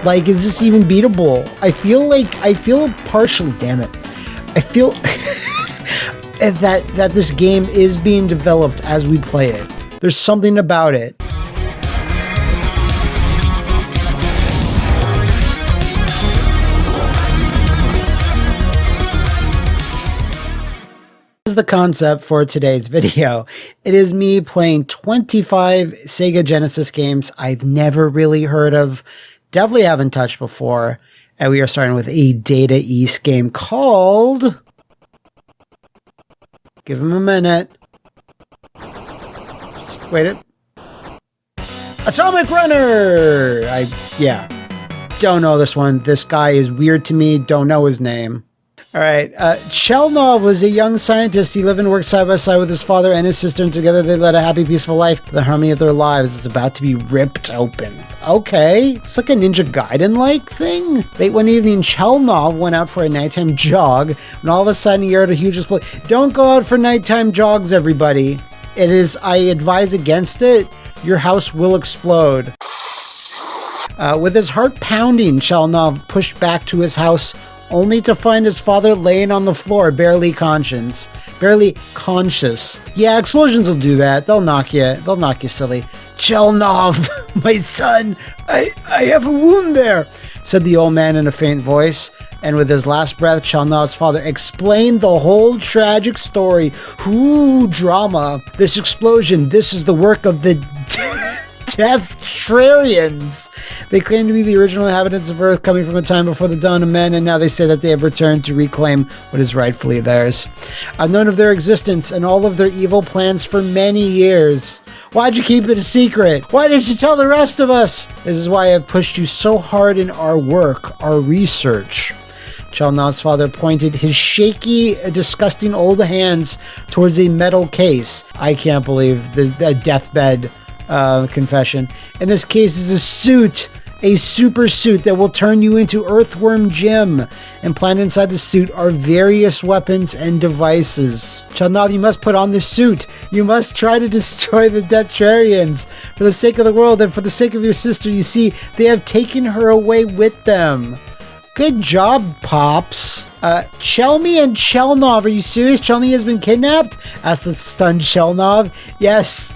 Like, is this even beatable? I feel partially, damn it. I feel that this game is being developed as we play it. There's something about it. This is the concept for today's video. It is me playing 25 Sega Genesis games I've never really heard of, definitely haven't touched before, and we are starting with a Data East game called... Give him a minute. Just wait it. Atomic Runner! Yeah. Don't know this one. This guy is weird to me. Don't know his name. Alright, Chelnov was a young scientist. He lived and worked side by side with his father and his sister, and together they led a happy, peaceful life. The harmony of their lives is about to be ripped open. Okay, it's like a Ninja Gaiden-like thing. Late one evening, Chelnov went out for a nighttime jog, and all of a sudden he heard a huge explosion. Don't go out for nighttime jogs, everybody. I advise against it. Your house will explode. With his heart pounding, Chelnov pushed back to his house, only to find his father laying on the floor, barely conscious. Yeah, explosions will do that. They'll knock you silly. Chelnov, my son, I have a wound there, said the old man in a faint voice. And with his last breath, Chelnov's father explained the whole tragic story. Ooh, drama. This explosion, this is the work of the Deathrarians. They claim to be the original inhabitants of Earth, coming from a time before the dawn of men, and now they say that they have returned to reclaim what is rightfully theirs. I've known of their existence and all of their evil plans for many years. Why'd you keep it a secret? Why didn't you tell the rest of us? This is why I've pushed you so hard in our work, our research. Chelnov's father pointed his shaky, disgusting old hands towards a metal case. I can't believe the deathbed confession. In this case is a suit, a super suit that will turn you into Earthworm Jim. Implanted inside the suit are various weapons and devices. Chelnov, you must put on this suit. You must try to destroy the Deathrarians. For the sake of the world and for the sake of your sister, you see, they have taken her away with them. Good job, Pops. Chelmy and Chelnov, are you serious? Chelmy has been kidnapped? Asked the stunned Chelnov. Yes,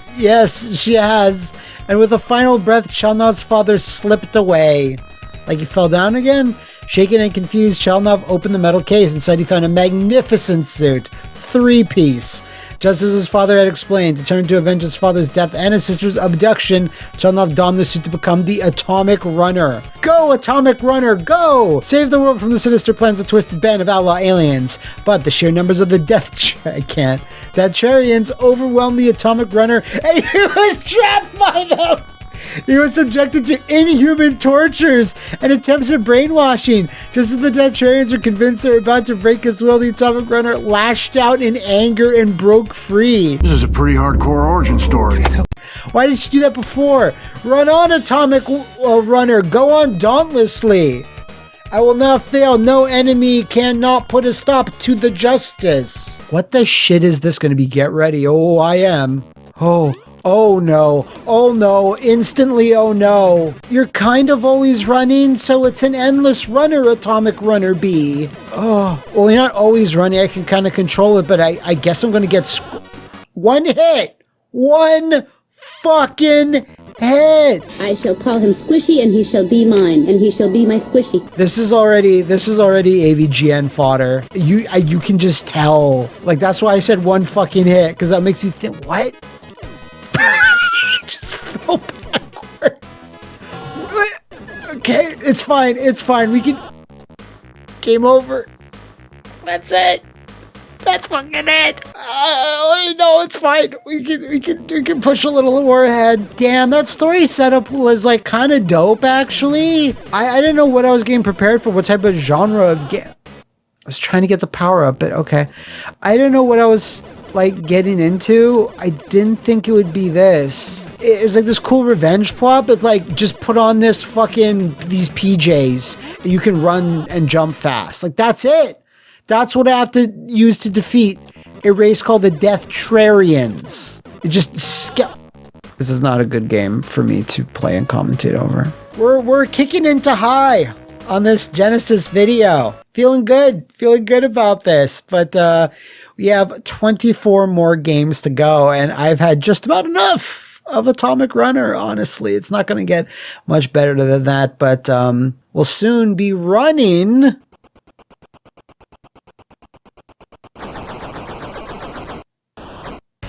she has. And with a final breath, Chelnov's father slipped away. Like he fell down again? Shaken and confused, Chelnov opened the metal case and said he found a magnificent suit. 3-piece. Just as his father had explained, determined to avenge his father's death and his sister's abduction, Chelnov donned the suit to become the Atomic Runner. Go, Atomic Runner, go! Save the world from the sinister plans of Twisted Band of outlaw aliens. But the sheer numbers of the Deathrarians overwhelmed the Atomic Runner, and he was trapped by them! He was subjected to inhuman tortures and attempts at brainwashing. Just as the Deathrarians were convinced they were about to break his will, the Atomic Runner lashed out in anger and broke free. This is a pretty hardcore origin story. Why didn't you do that before? Run on, Atomic Runner. Go on dauntlessly. I will not fail. No enemy cannot put a stop to the justice. What the shit is this going to be? Get ready. Oh, I am. Oh no, instantly oh no. You're kind of always running, so it's an endless runner, Atomic Runner B. Oh, well, you're not always running, I can kind of control it, but I guess I'm gonna get one hit! One fucking hit! I shall call him Squishy, and he shall be mine, and he shall be my Squishy. This is already AVGN fodder. You can just tell. Like, that's why I said one fucking hit, because that makes you think, what? Just fell backwards. Okay, it's fine. We can... Game over. That's it. That's fucking it. No, it's fine. We can push a little more ahead. Damn, that story setup was like kind of dope, actually. I didn't know what I was getting prepared for, what type of genre of game. I was trying to get the power up, but okay. I didn't know what I was like getting into. I didn't think it would be this. It's like this cool revenge plot, but like just put on these PJs and you can run and jump fast. Like that's it. That's what I have to use to defeat a race called the Deathrarians. It just this is not a good game for me to play and commentate over. We're kicking into high on this Genesis video. Feeling good about this. But we have 24 more games to go, and I've had just about enough of Atomic Runner, honestly. It's not going to get much better than that, but we'll soon be running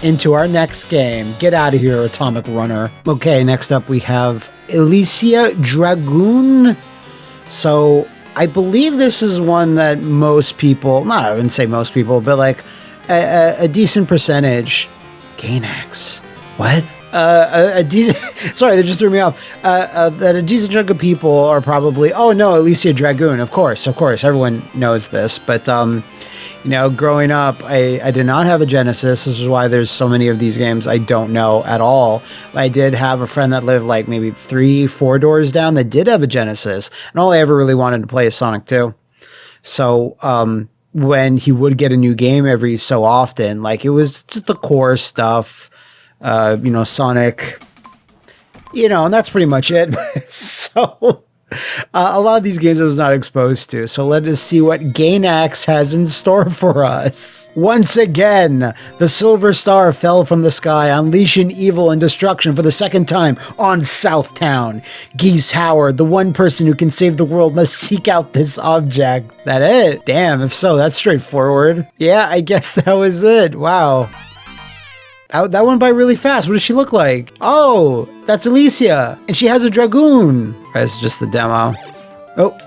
into our next game. Get out of here, Atomic Runner. Okay, next up we have Alisia Dragoon. So I believe this is one that most people, not I wouldn't say most people, but like a decent percentage. Gainax. What? A decent, sorry, that just threw me off. That a decent chunk of people are probably, oh no, Alisia Dragoon, of course, everyone knows this, but you know, growing up, I did not have a Genesis. This is why there's so many of these games I don't know at all. I did have a friend that lived like maybe 3-4 doors down that did have a Genesis, and all I ever really wanted to play is Sonic 2. So when he would get a new game every so often, like it was just the core stuff, you know, Sonic, you know, and that's pretty much it. So a lot of these games I was not exposed to, so let us see what Gainax has in store for us. Once again, the Silver Star fell from the sky, unleashing evil and destruction for the second time on Southtown. Geese Howard, the one person who can save the world, must seek out this object. That it? Damn, if so, that's straightforward. Yeah, I guess that was it. Wow. That went by really fast. What does she look like? Oh, that's Alisia. And she has a Dragoon. That's just the demo. Oh,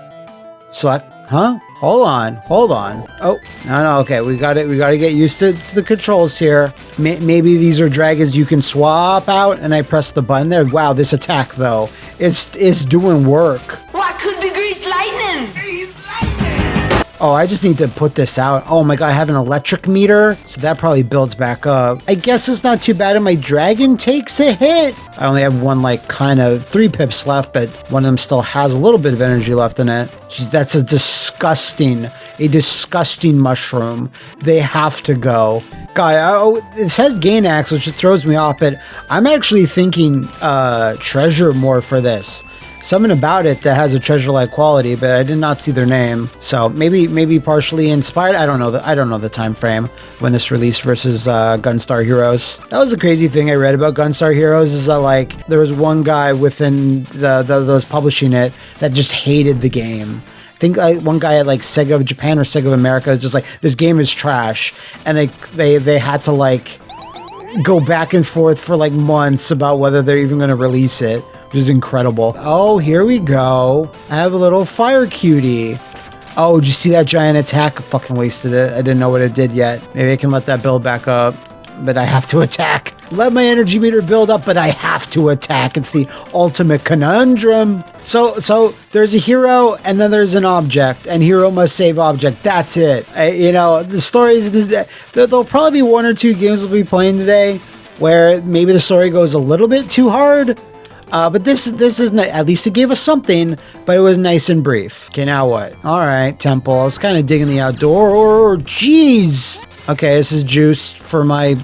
select. Huh? Hold on. Oh, no. Okay, we got it. We got to get used to the controls here. Maybe these are dragons you can swap out, and I press the button there. Wow, this attack, though, is doing work. What could be greased lightning? Oh, I just need to put this out. Oh my god, I have an electric meter, so that probably builds back up. I guess it's not too bad if my dragon takes a hit. I only have one, like, kind of 3 pips left, but one of them still has a little bit of energy left in it. Jeez, that's a disgusting mushroom. They have to go. God, it says Gainax, which throws me off, but I'm actually thinking treasure more for this. Something about it that has a treasure-like quality, but I did not see their name. So maybe partially inspired. I don't know the time frame when this released versus Gunstar Heroes. That was the crazy thing I read about Gunstar Heroes, is that like there was one guy within those publishing it that just hated the game. I think one guy at like Sega of Japan or Sega of America is just like, this game is trash, and they had to like go back and forth for like months about whether they're even going to release it. Which is incredible. Oh, here we go. I have a little fire cutie. Oh, did you see that giant attack? I fucking wasted it. I didn't know what it did yet. Maybe I can let that build back up, but I have to attack. Let my energy meter build up, but I have to attack. It's the ultimate conundrum. So there's a hero, and then there's an object, and hero must save object. That's it. You know, the stories, there'll probably be 1 or 2 games we'll be playing today where maybe the story goes a little bit too hard. But this isn't, at least it gave us something, but it was nice and brief. Okay, now what? All right, temple. I was kind of digging the outdoor. Jeez. Okay, this is juice for my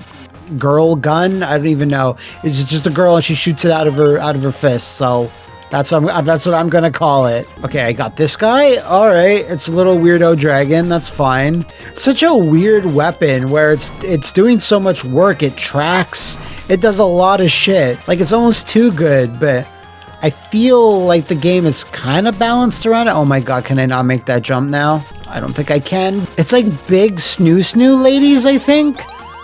girl gun. I don't even know. It's just a girl, and she shoots it out of her fist. So that's what I'm gonna call it. Okay, I got this guy. All right, it's a little weirdo dragon. That's fine. Such a weird weapon where it's doing so much work. It tracks. It does a lot of shit. Like, it's almost too good, but I feel like the game is kind of balanced around it. Oh my god, can I not make that jump now? I don't think I can. It's like big snoo ladies, I think,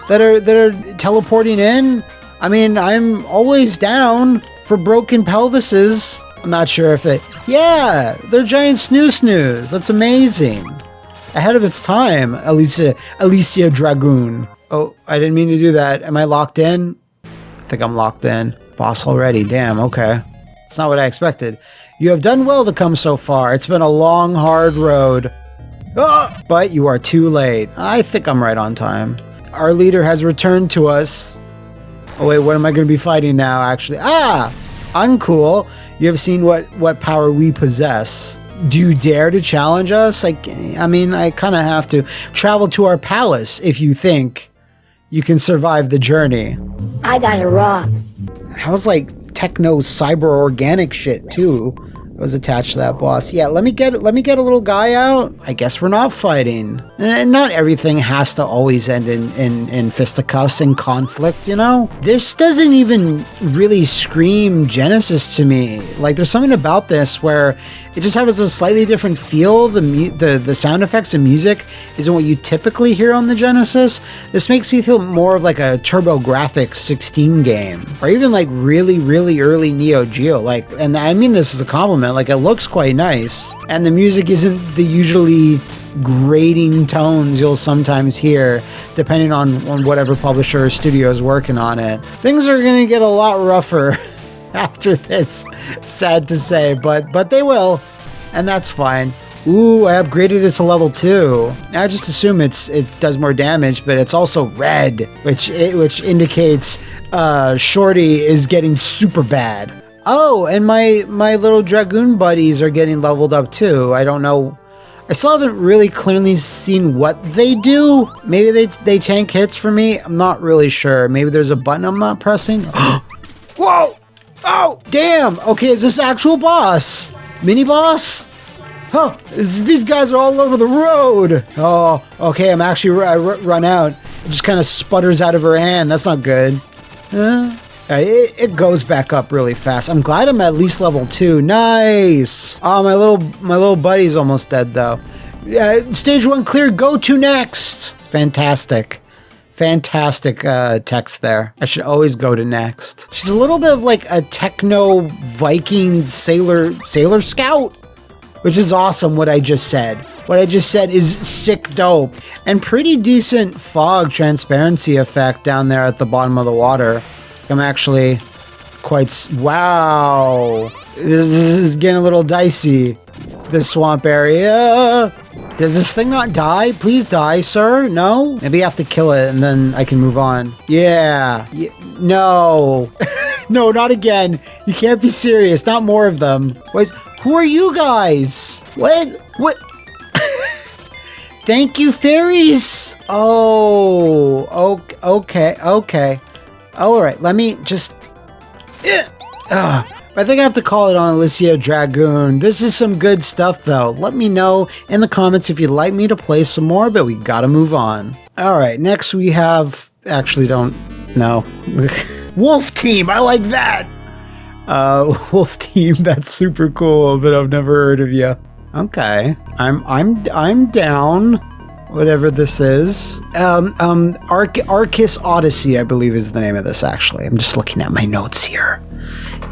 that are teleporting in. I mean, I'm always down for broken pelvises. I'm not sure if yeah, they're giant snoo. That's amazing. Ahead of its time, Alisia Dragoon. Oh, I didn't mean to do that. Am I locked in? I think I'm locked in. Boss already. Damn, okay. It's not what I expected. You have done well to come so far. It's been a long, hard road. Ah! But you are too late. I think I'm right on time. Our leader has returned to us. Oh wait, what am I going to be fighting now, actually? Ah! Uncool. You have seen what power we possess. Do you dare to challenge us? I mean, I kind of have to. Travel to our palace if you think you can survive the journey. I got a rock. How's like techno cyber organic shit too? was attached to that boss. Yeah, let me get a little guy out. I guess we're not fighting. And not everything has to always end in fisticuffs and conflict, you know? This doesn't even really scream Genesis to me. Like, there's something about this where it just has a slightly different feel. The sound effects and music isn't what you typically hear on the Genesis. This makes me feel more of like a TurboGrafx 16 game, or even like really, really early Neo Geo. Like, and I mean this as a compliment. Like, it looks quite nice, and the music isn't the usually grating tones you'll sometimes hear, depending on whatever publisher or studio is working on it. Things are gonna get a lot rougher after this, sad to say, but they will, and that's fine. Ooh, I upgraded it to level 2. I just assume it does more damage, but it's also red, which indicates Shorty is getting super bad. Oh, and my little Dragoon buddies are getting leveled up too. I don't know. I still haven't really clearly seen what they do. Maybe they tank hits for me. I'm not really sure. Maybe there's a button I'm not pressing. Whoa! Oh, damn! Okay, is this actual boss? Mini boss? Huh, these guys are all over the road. Oh, okay, I'm actually, I run out. It just kind of sputters out of her hand. That's not good. It goes back up really fast. I'm glad I'm at least level 2. Nice. Oh, my little buddy's almost dead though. Stage 1 clear. Go to next. Fantastic. Fantastic text there. I should always go to next. She's a little bit of like a techno Viking sailor scout, which is awesome. What I just said is sick dope, and pretty decent fog transparency effect down there at the bottom of the water. I'm actually quite, wow. This is getting a little dicey, this swamp area. Does this thing not die? Please die, sir. No? Maybe I have to kill it and then I can move on. Yeah. No. No, not again. You can't be serious. Not more of them. Wait, who are you guys? What? Thank you, fairies. Oh, okay. All right, let me just... I think I have to call it on Alisia Dragoon. This is some good stuff, though. Let me know in the comments if you'd like me to play some more, but we gotta move on. All right, next we have... Actually, don't... No. Wolf Team, I like that! Wolf Team, that's super cool, but I've never heard of you. Okay, I'm down. Whatever this is. Arcus Odyssey, I believe is the name of this, actually. I'm just looking at my notes here.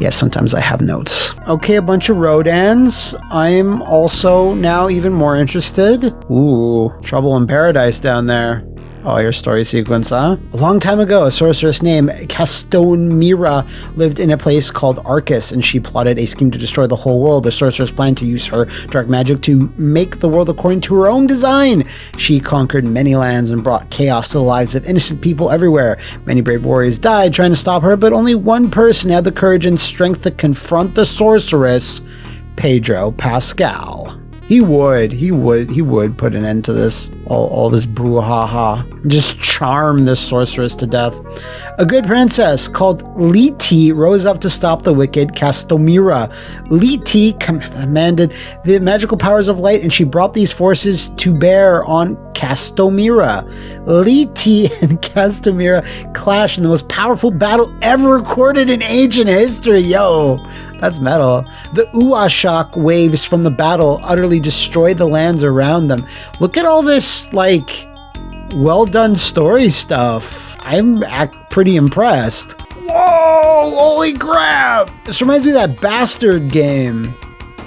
Yes, sometimes I have notes. Okay, a bunch of Rodans. I'm also now even more interested. Ooh, Trouble in Paradise down there. Oh, your story sequence, huh? A long time ago, a sorceress named Castomira lived in a place called Arcus, and she plotted a scheme to destroy the whole world. The sorceress planned to use her dark magic to make the world according to her own design. She conquered many lands and brought chaos to the lives of innocent people everywhere. Many brave warriors died trying to stop her, but only one person had the courage and strength to confront the sorceress, Pedro Pascal. He would put an end to this, all this brouhaha. Just charm this sorceress to death. A good princess called Liti rose up to stop the wicked Castomira. Liti commanded the magical powers of light, and she brought these forces to bear on Castomira. Liti and Castomira clashed in the most powerful battle ever recorded in ancient history. Yo, that's metal. The Uashak waves from the battle utterly destroyed the lands around them. Look at all this, like, well done story stuff. I'm pretty impressed. Whoa, holy crap. This reminds me of that Bastard game.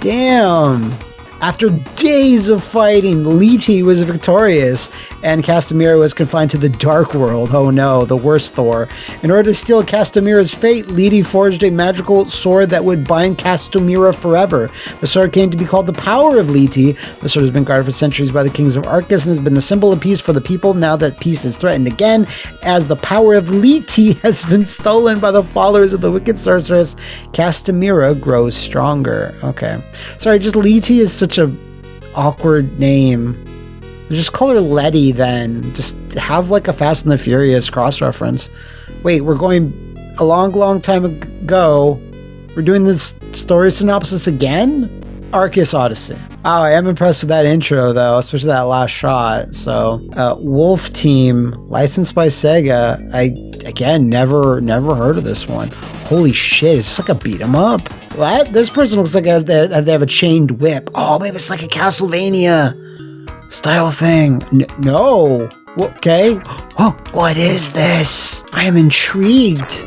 Damn. After days of fighting, Liti was victorious, and Castomira was confined to the Dark World. Oh no, the worst Thor. In order to steal Castomira's fate, Liti forged a magical sword that would bind Castomira forever. The sword came to be called the Power of Liti. The sword has been guarded for centuries by the kings of Arcus and has been the symbol of peace for the people. Now that peace is threatened again, as the power of Liti has been stolen by the followers of the wicked sorceress, Castomira grows stronger. Okay. Sorry, just Liti is such a awkward name. Just call her Letty then. Just have like a Fast and the Furious cross-reference. Wait, we're going a long time ago. We're doing this story synopsis again? Arcus Odyssey. Oh, I am impressed with that intro, though, especially that last shot. So, Wolf Team, licensed by Sega. Again, never heard of this one. Holy shit, it's like a beat 'em up. What? This person looks like they have a chained whip. Oh, maybe it's like a Castlevania style thing. No. Okay. Oh, what is this? I am intrigued.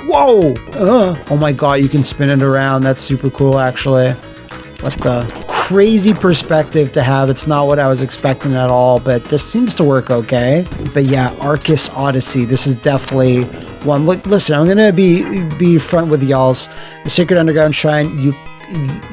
Whoa. Oh my god, you can spin it around. That's super cool, actually. What the crazy perspective to have. It's not what I was expecting at all, but this seems to work okay. But yeah, Arcus Odyssey. This is definitely one. Look, listen, I'm gonna be front with y'all's. The Sacred Underground Shrine,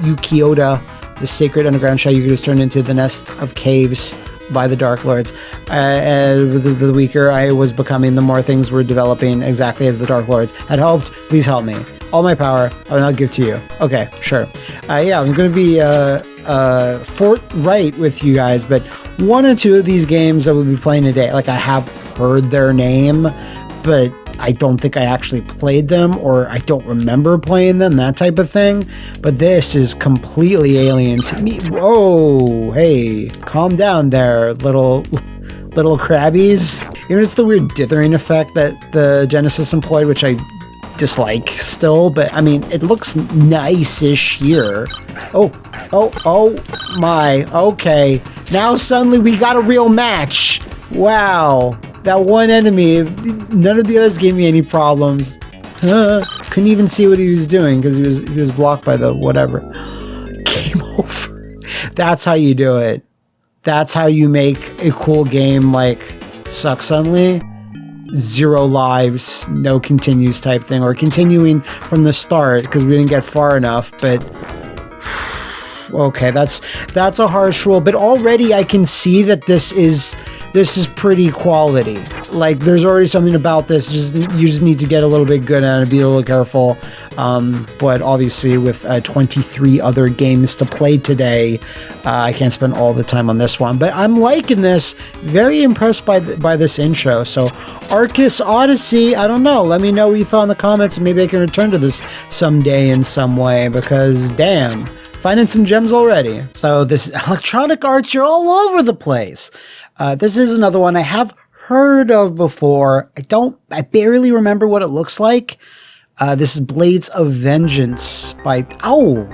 Ukiota, the Sacred Underground Shrine, you could just turn into the nest of caves by the Dark Lords. And the weaker I was becoming, the more things were developing exactly as the Dark Lords had hoped. Please help me. All my power, I will not give to you. Okay, sure. Yeah, I'm going to be forthright with you guys, but one or two of these games I will be playing today, like I have heard their name, but I don't think I actually played them, or I don't remember playing them, that type of thing. But this is completely alien to me. Whoa, hey, calm down there, little crabbies. Even it's the weird dithering effect that the Genesis employed, which I dislike still, but I mean, it looks nice-ish here. Oh my, okay. Now suddenly we got a real match. Wow. That one enemy, none of the others gave me any problems. Couldn't even see what he was doing because he was blocked by the whatever. Game over. That's how you do it. That's how you make a cool game like suck suddenly. 0 lives, no continues type thing, or continuing from the start because we didn't get far enough. But okay, that's a harsh rule. But already I can see that this is pretty quality. Like, there's already something about this. You just need to get a little bit good at it, be a little careful. But obviously, with 23 other games to play today, I can't spend all the time on this one. But I'm liking this. Very impressed by this intro. So, Arcus Odyssey, I don't know. Let me know what you thought in the comments, and maybe I can return to this someday in some way, because damn, finding some gems already. So, this Electronic Arts, you're all over the place. This is another one I have heard of before. I barely remember what it looks like. This is Blades of Vengeance by, ooh,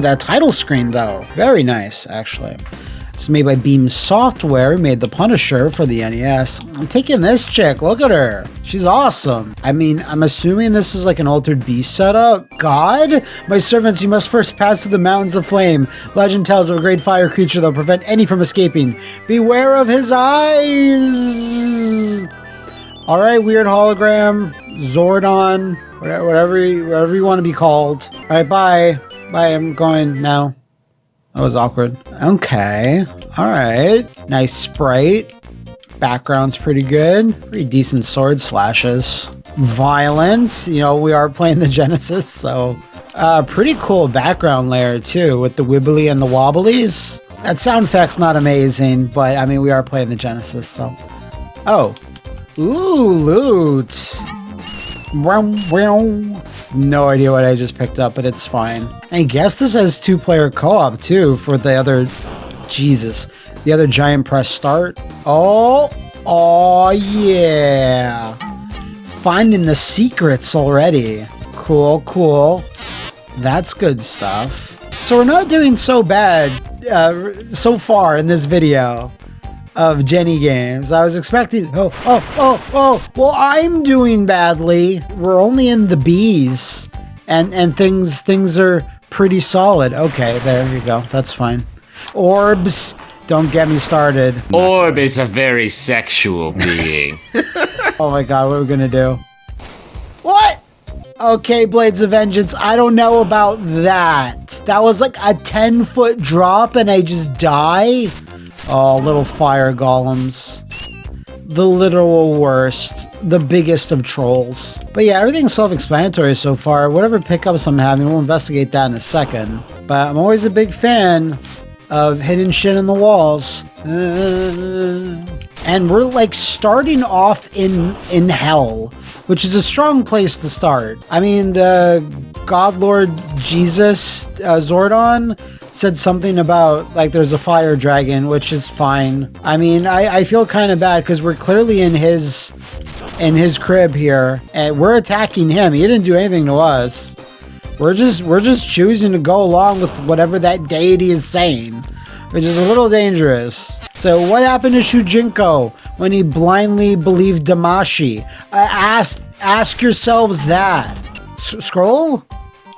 that title screen though. Very nice, actually. It's made by Beam Software, who made the Punisher for the NES. I'm taking this chick, look at her. She's awesome. I mean, I'm assuming this is like an Altered Beast setup. God, my servants, you must first pass through the mountains of flame. Legend tells of a great fire creature that will prevent any from escaping. Beware of his eyes. All right, weird hologram, Zordon, whatever you want to be called. All right, bye. Bye, I'm going now. That was awkward. Okay. All right. Nice sprite. Background's pretty good. Pretty decent sword slashes. Violent. You know, we are playing the Genesis, so pretty cool background layer too, with the wibbly and the wobblies. That sound effect's not amazing, but I mean, we are playing the Genesis, so. Oh. Ooh, loot. No idea what I just picked up, but it's fine. I guess this has 2-player co-op too for the other, the other giant press start. Oh yeah. Finding the secrets already. Cool. That's good stuff. So we're not doing so bad so far in this video of Jenny games. I was expecting, well, I'm doing badly. We're only in the B's, and things are pretty solid. Okay, there you go. That's fine. Orbs, don't get me started. Orb is a very sexual being. Oh my god, what are we gonna do? What? Okay, Blades of Vengeance, I don't know about that. That was like a 10-foot drop and I just die? Oh, little fire golems. The literal worst. The biggest of trolls. But yeah, everything's self-explanatory so far. Whatever pickups I'm having, we'll investigate that in a second. But I'm always a big fan of hidden shit in the walls. And we're like starting off in hell, which is a strong place to start. I mean, the God Lord Jesus Zordon said something about like there's a fire dragon, which is fine. I mean, I feel kind of bad because we're clearly in his crib here, and we're attacking him. He didn't do anything to us. We're just choosing to go along with whatever that deity is saying, which is a little dangerous. So what happened to Shujinko when he blindly believed Damashi? Ask yourselves that. Scroll?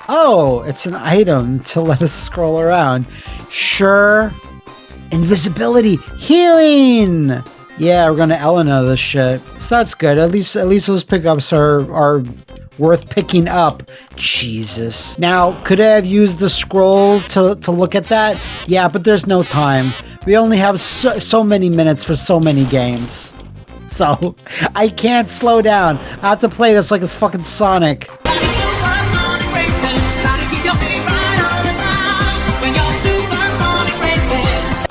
Oh, it's an item to let us scroll around. Sure. Invisibility. Healing. Yeah, we're gonna Elena this shit. So that's good. At least those pickups are worth picking up. Jesus. Now, could I have used the scroll to look at that? Yeah, but there's no time. We only have so many minutes for so many games. So, I can't slow down. I have to play this like it's fucking Sonic.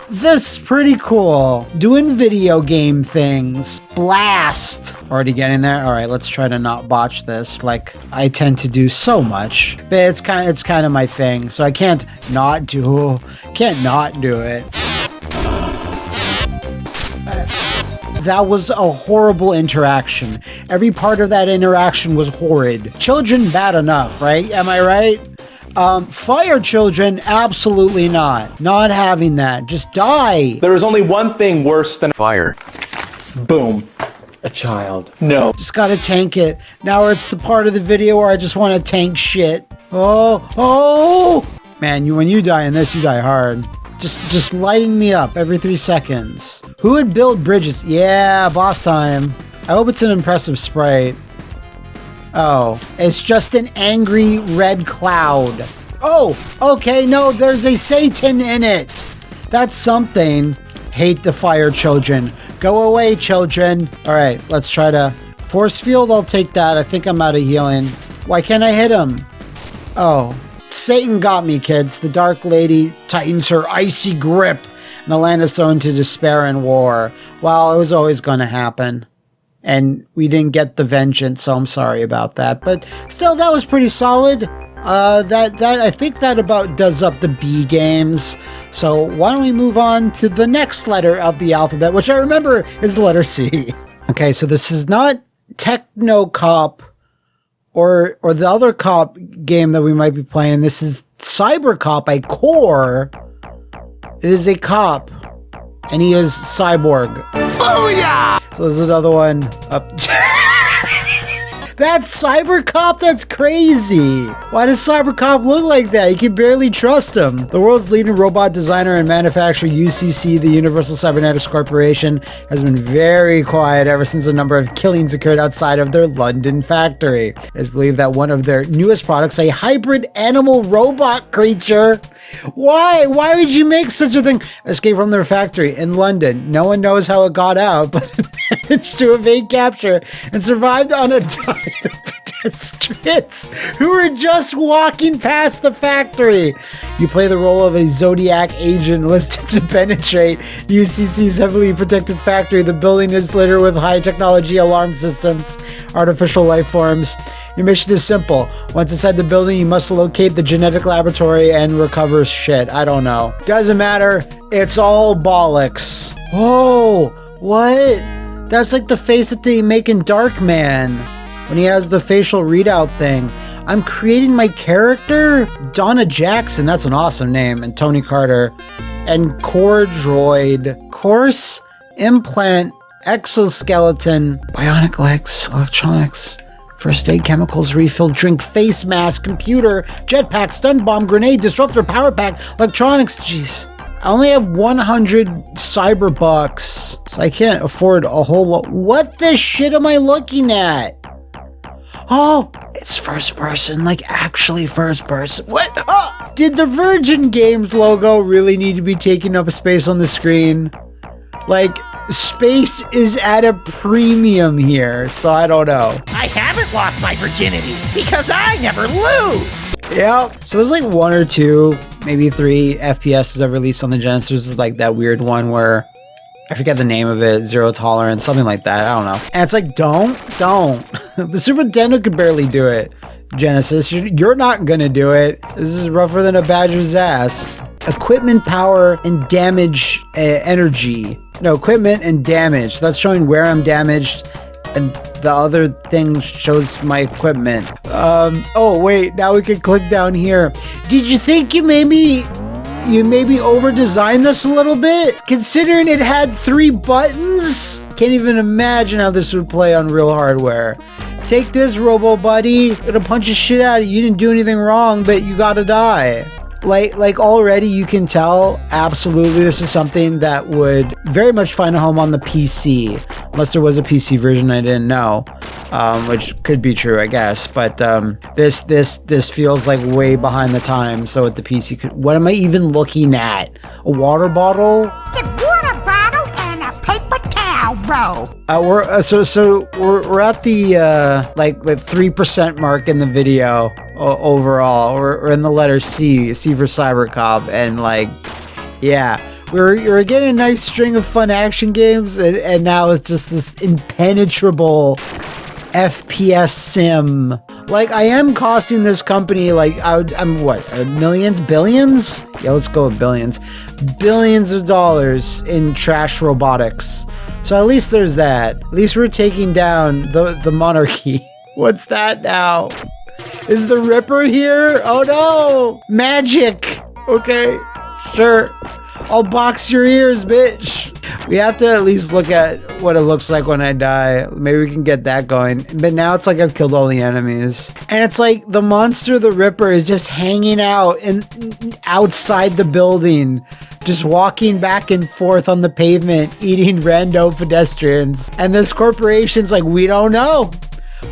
This is pretty cool. Doing video game things. Blast. Already getting there? Alright, let's try to not botch this like I tend to do so much. But it's kind of my thing. So I can't not do it. That was a horrible interaction. Every part of that interaction was horrid. Children, bad enough, right? Am I right? Fire children, absolutely not. Not having that. Just die. There is only one thing worse than fire. Boom. A child. No. Just gotta tank it. Now it's the part of the video where I just want to tank shit. Oh! Man, when you die in this, you die hard. Just lighting me up every 3 seconds. Who would build bridges? Yeah, boss time. I hope it's an impressive sprite. Oh, it's just an angry red cloud. Oh, okay, no, there's a Satan in it. That's something. Hate the fire children. Go away, children. All right, let's try to... Force field, I'll take that. I think I'm out of healing. Why can't I hit him? Oh, Satan got me, kids. The Dark Lady tightens her icy grip, and the land is thrown to despair and war. Well, it was always going to happen. And we didn't get the vengeance, so I'm sorry about that. But still, that was pretty solid. I think that about does up the B games. So why don't we move on to the next letter of the alphabet, which I remember is the letter C. Okay, so this is not Technocop or the other cop game that we might be playing. This is Cybercop, a core. It is a cop, and he is cyborg. Booyah! So there's another one up. That's Cybercop? That's crazy. Why does Cybercop look like that? You can barely trust him. The world's leading robot designer and manufacturer, UCC, the Universal Cybernetics Corporation, has been very quiet ever since a number of killings occurred outside of their London factory. It's believed that one of their newest products, a hybrid animal robot creature. Why? Why would you make such a thing? Escaped from their factory in London. No one knows how it got out, but it managed to evade capture and survived on a diet of pedestrians who were just walking past the factory. You play the role of a Zodiac agent listed to penetrate UCC's heavily protected factory. The building is littered with high technology alarm systems, artificial life forms. Your mission is simple. Once inside the building, you must locate the genetic laboratory and recover shit. I don't know. Doesn't matter. It's all bollocks. Whoa! What? That's like the face that they make in Darkman when he has the facial readout thing. I'm creating my character? Donna Jackson, that's an awesome name, and Tony Carter. And Core Droid. Course, implant, exoskeleton, bionic legs, electronics, first aid chemicals, refill, drink, face mask, computer, jetpack, stun bomb, grenade, disruptor, power pack, electronics. Jeez. I only have 100 cyber bucks, so I can't afford a whole lot. What the shit am I looking at? Oh, it's first person, like actually first person. What? Oh, did the Virgin Games logo really need to be taking up a space on the screen? Like, space is at a premium here, so I don't know. I haven't lost my virginity because I never lose. Yeah, so there's like 1 or 2, maybe 3 FPSs I've released on the Genesis. This is like that weird one where I forget the name of it, Zero Tolerance, something like that. I don't know. And it's like, don't. The Super Nintendo could barely do it. Genesis, you're not gonna do it. This is rougher than a badger's ass. Equipment, power, and damage energy. No, equipment and damage. That's showing where I'm damaged, and the other thing shows my equipment. Oh wait, now we can click down here. Did you think you maybe over-designed this a little bit? Considering it had 3 buttons? Can't even imagine how this would play on real hardware. Take this, Robo Buddy. It'll punch the shit out of you. You didn't do anything wrong, but you gotta die. Like already you can tell, absolutely this is something that would very much find a home on the PC. Unless there was a PC version I didn't know. Which could be true, I guess. But this feels like way behind the time. So with the PC could, what am I even looking at? A water bottle? Water bottle and a paper towel roll. We're at the like the 3% mark in the video overall. We're in the letter C for Cybercop, and like, yeah, we're getting a nice string of fun action games, and now it's just this impenetrable FPS sim. Like, I am costing this company, like, I'm what, millions, billions? Yeah, let's go with billions. Billions of dollars in trash robotics. So at least there's that. At least we're taking down the monarchy. What's that now? Is the Ripper here? Oh no! Magic! Okay, sure. I'll box your ears, bitch. We have to at least look at what it looks like when I die. Maybe we can get that going. But now it's like I've killed all the enemies. And it's like the monster, the Ripper, is just hanging out outside the building. Just walking back and forth on the pavement, eating rando pedestrians. And this corporation's like, we don't know.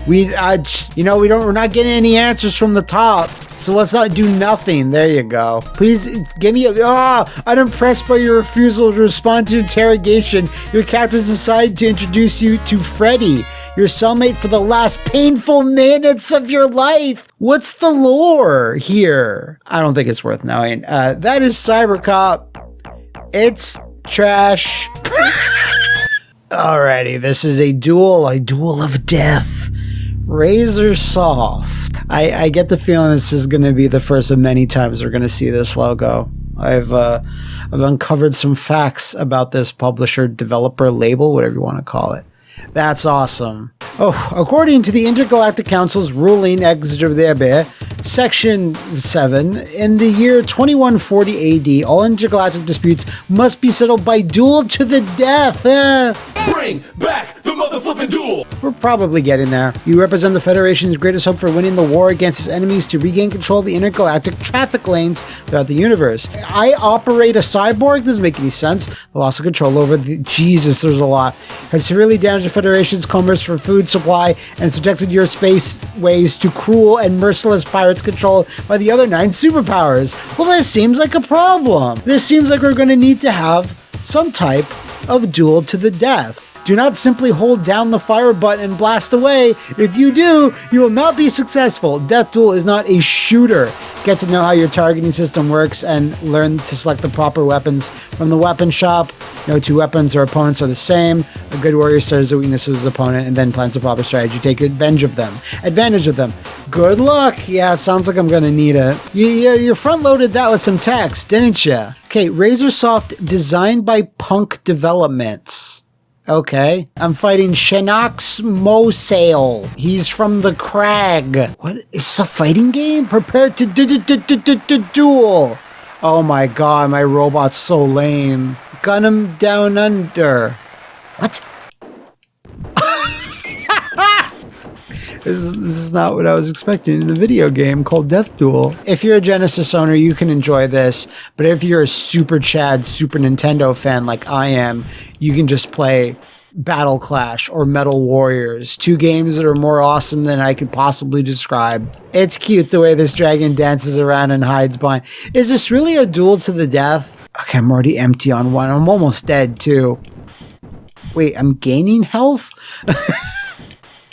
We're not getting any answers from the top. So let's not do nothing. There you go. Please give me I'm impressed by your refusal to respond to interrogation. Your captors decided to introduce you to Freddy, your cellmate for the last painful minutes of your life. What's the lore here? I don't think it's worth knowing. That is Cybercop. It's trash. Alrighty, this is a duel of death. Razor Soft. I get the feeling this is going to be the first of many times we're going to see this logo. I've uncovered some facts about this publisher, developer, label, whatever you want to call it. That's awesome. Oh, according to the Intergalactic Council's ruling Section 7, in the year 2140 AD, all intergalactic disputes must be settled by duel to the death. Bring back the motherfucking duel! We're probably getting there. You represent the Federation's greatest hope for winning the war against its enemies to regain control of the intergalactic traffic lanes throughout the universe. I operate a cyborg? Doesn't make any sense. The loss of control over Jesus, there's a lot. Has severely damaged the Federation's commerce for food supply and subjected your spaceways to cruel and merciless pirates controlled by the other 9 superpowers. Well, this seems like a problem. This seems like we're going to need to have some type of duel to the death. Do not simply hold down the fire button and blast away. If you do, you will not be successful. Death Duel is not a shooter. Get to know how your targeting system works and learn to select the proper weapons from the weapon shop. No 2 weapons or opponents are the same. A good warrior studies the weaknesses of his opponent and then plans the proper strategy. Take advantage of them. Good luck. Yeah, sounds like I'm going to need it. You front-loaded that with some text, didn't you? Okay, Razor Soft, designed by Punk Developments. Okay. I'm fighting Shanox Mosale. He's from the Crag. What? Is this a fighting game? Prepare to duel. Oh my god, my robot's so lame. Gun him down under. What? This is not what I was expecting in the video game called Death Duel. If you're a Genesis owner, you can enjoy this. But if you're a Super Chad Super Nintendo fan like I am, you can just play Battle Clash or Metal Warriors. 2 games that are more awesome than I could possibly describe. It's cute the way this dragon dances around and hides behind. Is this really a duel to the death? Okay, I'm already empty on one. I'm almost dead too. Wait, I'm gaining health?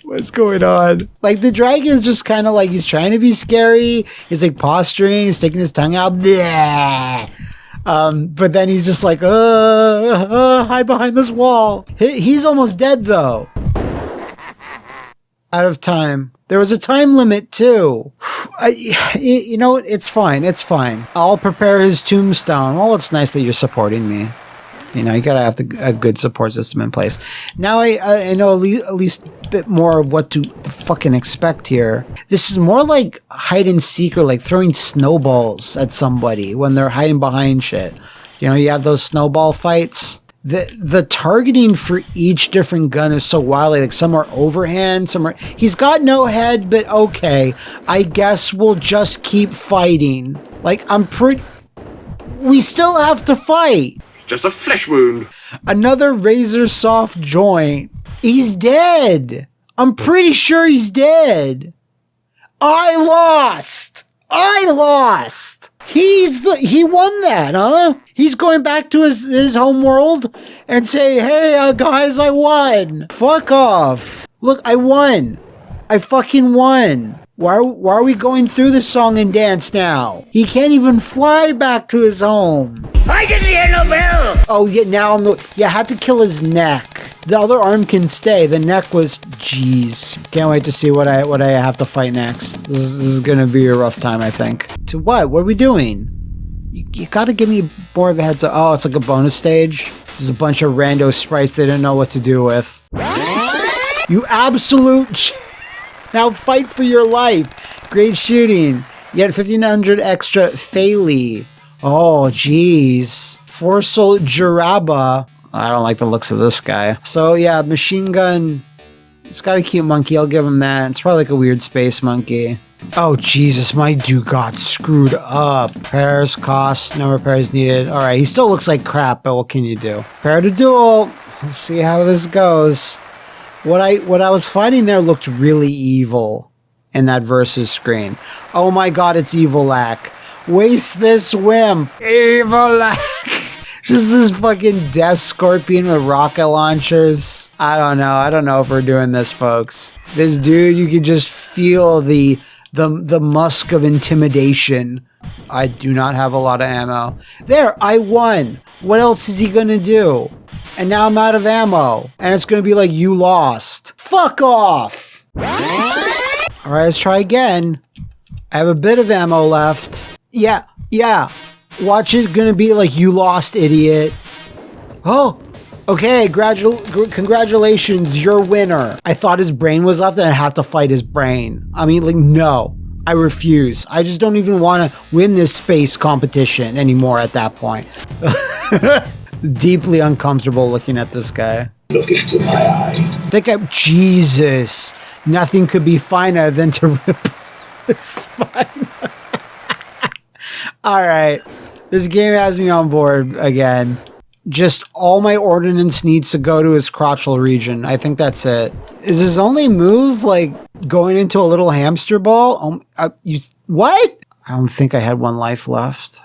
What's going on? Like, the dragon's just kind of like, he's trying to be scary. He's like posturing. He's sticking his tongue out. Bleh. But then he's just like, Hide behind this wall. He's almost dead, though. Out of time. There was a time limit, too. You know what? It's fine. It's fine. I'll prepare his tombstone. Well, it's nice that you're supporting me. You know, you gotta have a good support system in place. Now I know at least a bit more of what to fucking expect here. This is more like hide and seek, or like throwing snowballs at somebody when they're hiding behind shit. You know, you have those snowball fights. The targeting for each different gun is so wildly. Like, some are overhand, some are... He's got no head, but okay. I guess we'll just keep fighting. Like, we still have to fight. Just a flesh wound. Another razor soft joint. He's dead. I'm pretty sure he's dead. I lost. He won that, huh? He's going back to his home world and say, hey, guys, I won. Fuck off. Look, I won. I fucking won. Why are we going through the song and dance now? He can't even fly back to his home. I didn't hear no bell! Oh, yeah, now I had to kill his neck. The other arm can stay. The neck was... Jeez. Can't wait to see what I have to fight next. This is gonna be a rough time, I think. To what? What are we doing? You gotta give me more of a heads up. Oh, it's like a bonus stage. There's a bunch of rando sprites they didn't know what to do with. You absolute... Now fight for your life. Great shooting. You get 1,500 extra Phaley. Oh, jeez. Forsal Jaraba. I don't like the looks of this guy. So, yeah, machine gun. It's got a cute monkey. I'll give him that. It's probably like a weird space monkey. Oh, Jesus. My dude got screwed up. Repairs, cost, no repairs needed. All right, he still looks like crap, but what can you do? Prepare to duel. Let's see how this goes. What I was fighting there looked really evil in that versus screen. Oh my god, it's Evil-Lack. Waste this wimp. Evil-Lack. Just this fucking death scorpion with rocket launchers. I don't know if we're doing this, folks. This dude, you can just feel the musk of intimidation. I do not have a lot of ammo. There, I won. What else is he gonna do? And now I'm out of ammo. And it's going to be like, you lost. Fuck off. All right, let's try again. I have a bit of ammo left. Yeah. Watch it going to be like, you lost, idiot. Oh, okay. Congratulations. You're winner. I thought his brain was left and I have to fight his brain. I mean, like, no. I refuse. I just don't even want to win this space competition anymore at that point. Deeply uncomfortable looking at this guy. Look into my eyes. Jesus. Nothing could be finer than to rip his spine. Alright. This game has me on board again. Just all my ordnance needs to go to his crotchal region. I think that's it. Is his only move like going into a little hamster ball? What? I don't think I had one life left.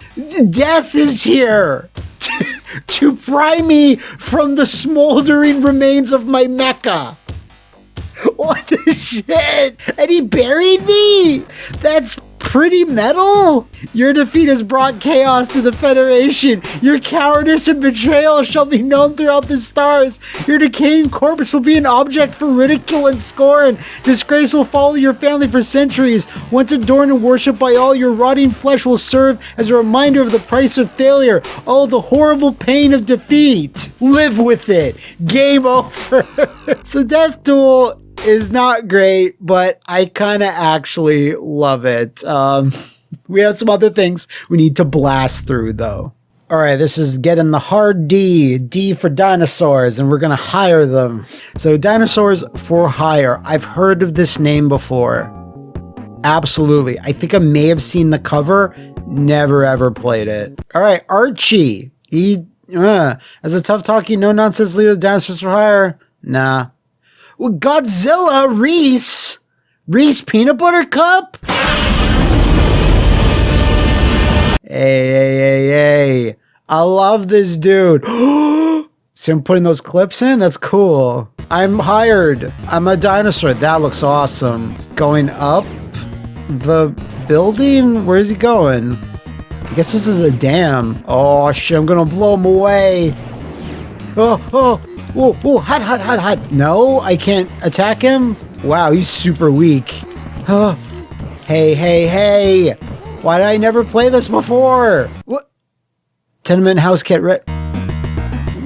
Death is here! To pry me from the smoldering remains of my mecha. What the shit? And he buried me? That's pretty metal? Your defeat has brought chaos to the Federation. Your cowardice and betrayal shall be known throughout the stars. Your decaying corpse will be an object for ridicule and scorn. Disgrace will follow your family for centuries. Once adored and worshipped by all, your rotting flesh will serve as a reminder of the price of failure. Oh, the horrible pain of defeat. Live with it. Game over. So Death Duel is not great, but I kind of actually love it. We have some other things we need to blast through, though. All right, this is getting the hard D for dinosaurs, and we're going to hire them. So Dinosaurs for Hire. I've heard of this name before. Absolutely. I think I may have seen the cover. Never, ever played it. All right, Archie. He, as a tough-talking, no-nonsense leader of Dinosaurs for Hire. Nah. Well, Godzilla, Reese Peanut Butter Cup? Hey. I love this dude. So I'm putting those clips in? That's cool. I'm hired. I'm a dinosaur. That looks awesome. It's going up the building? Where is he going? I guess this is a dam. Oh, shit. I'm going to blow him away. Hot. No, I can't attack him. Wow, he's super weak. Oh. Hey. Why did I never play this before? What? Tenement house cat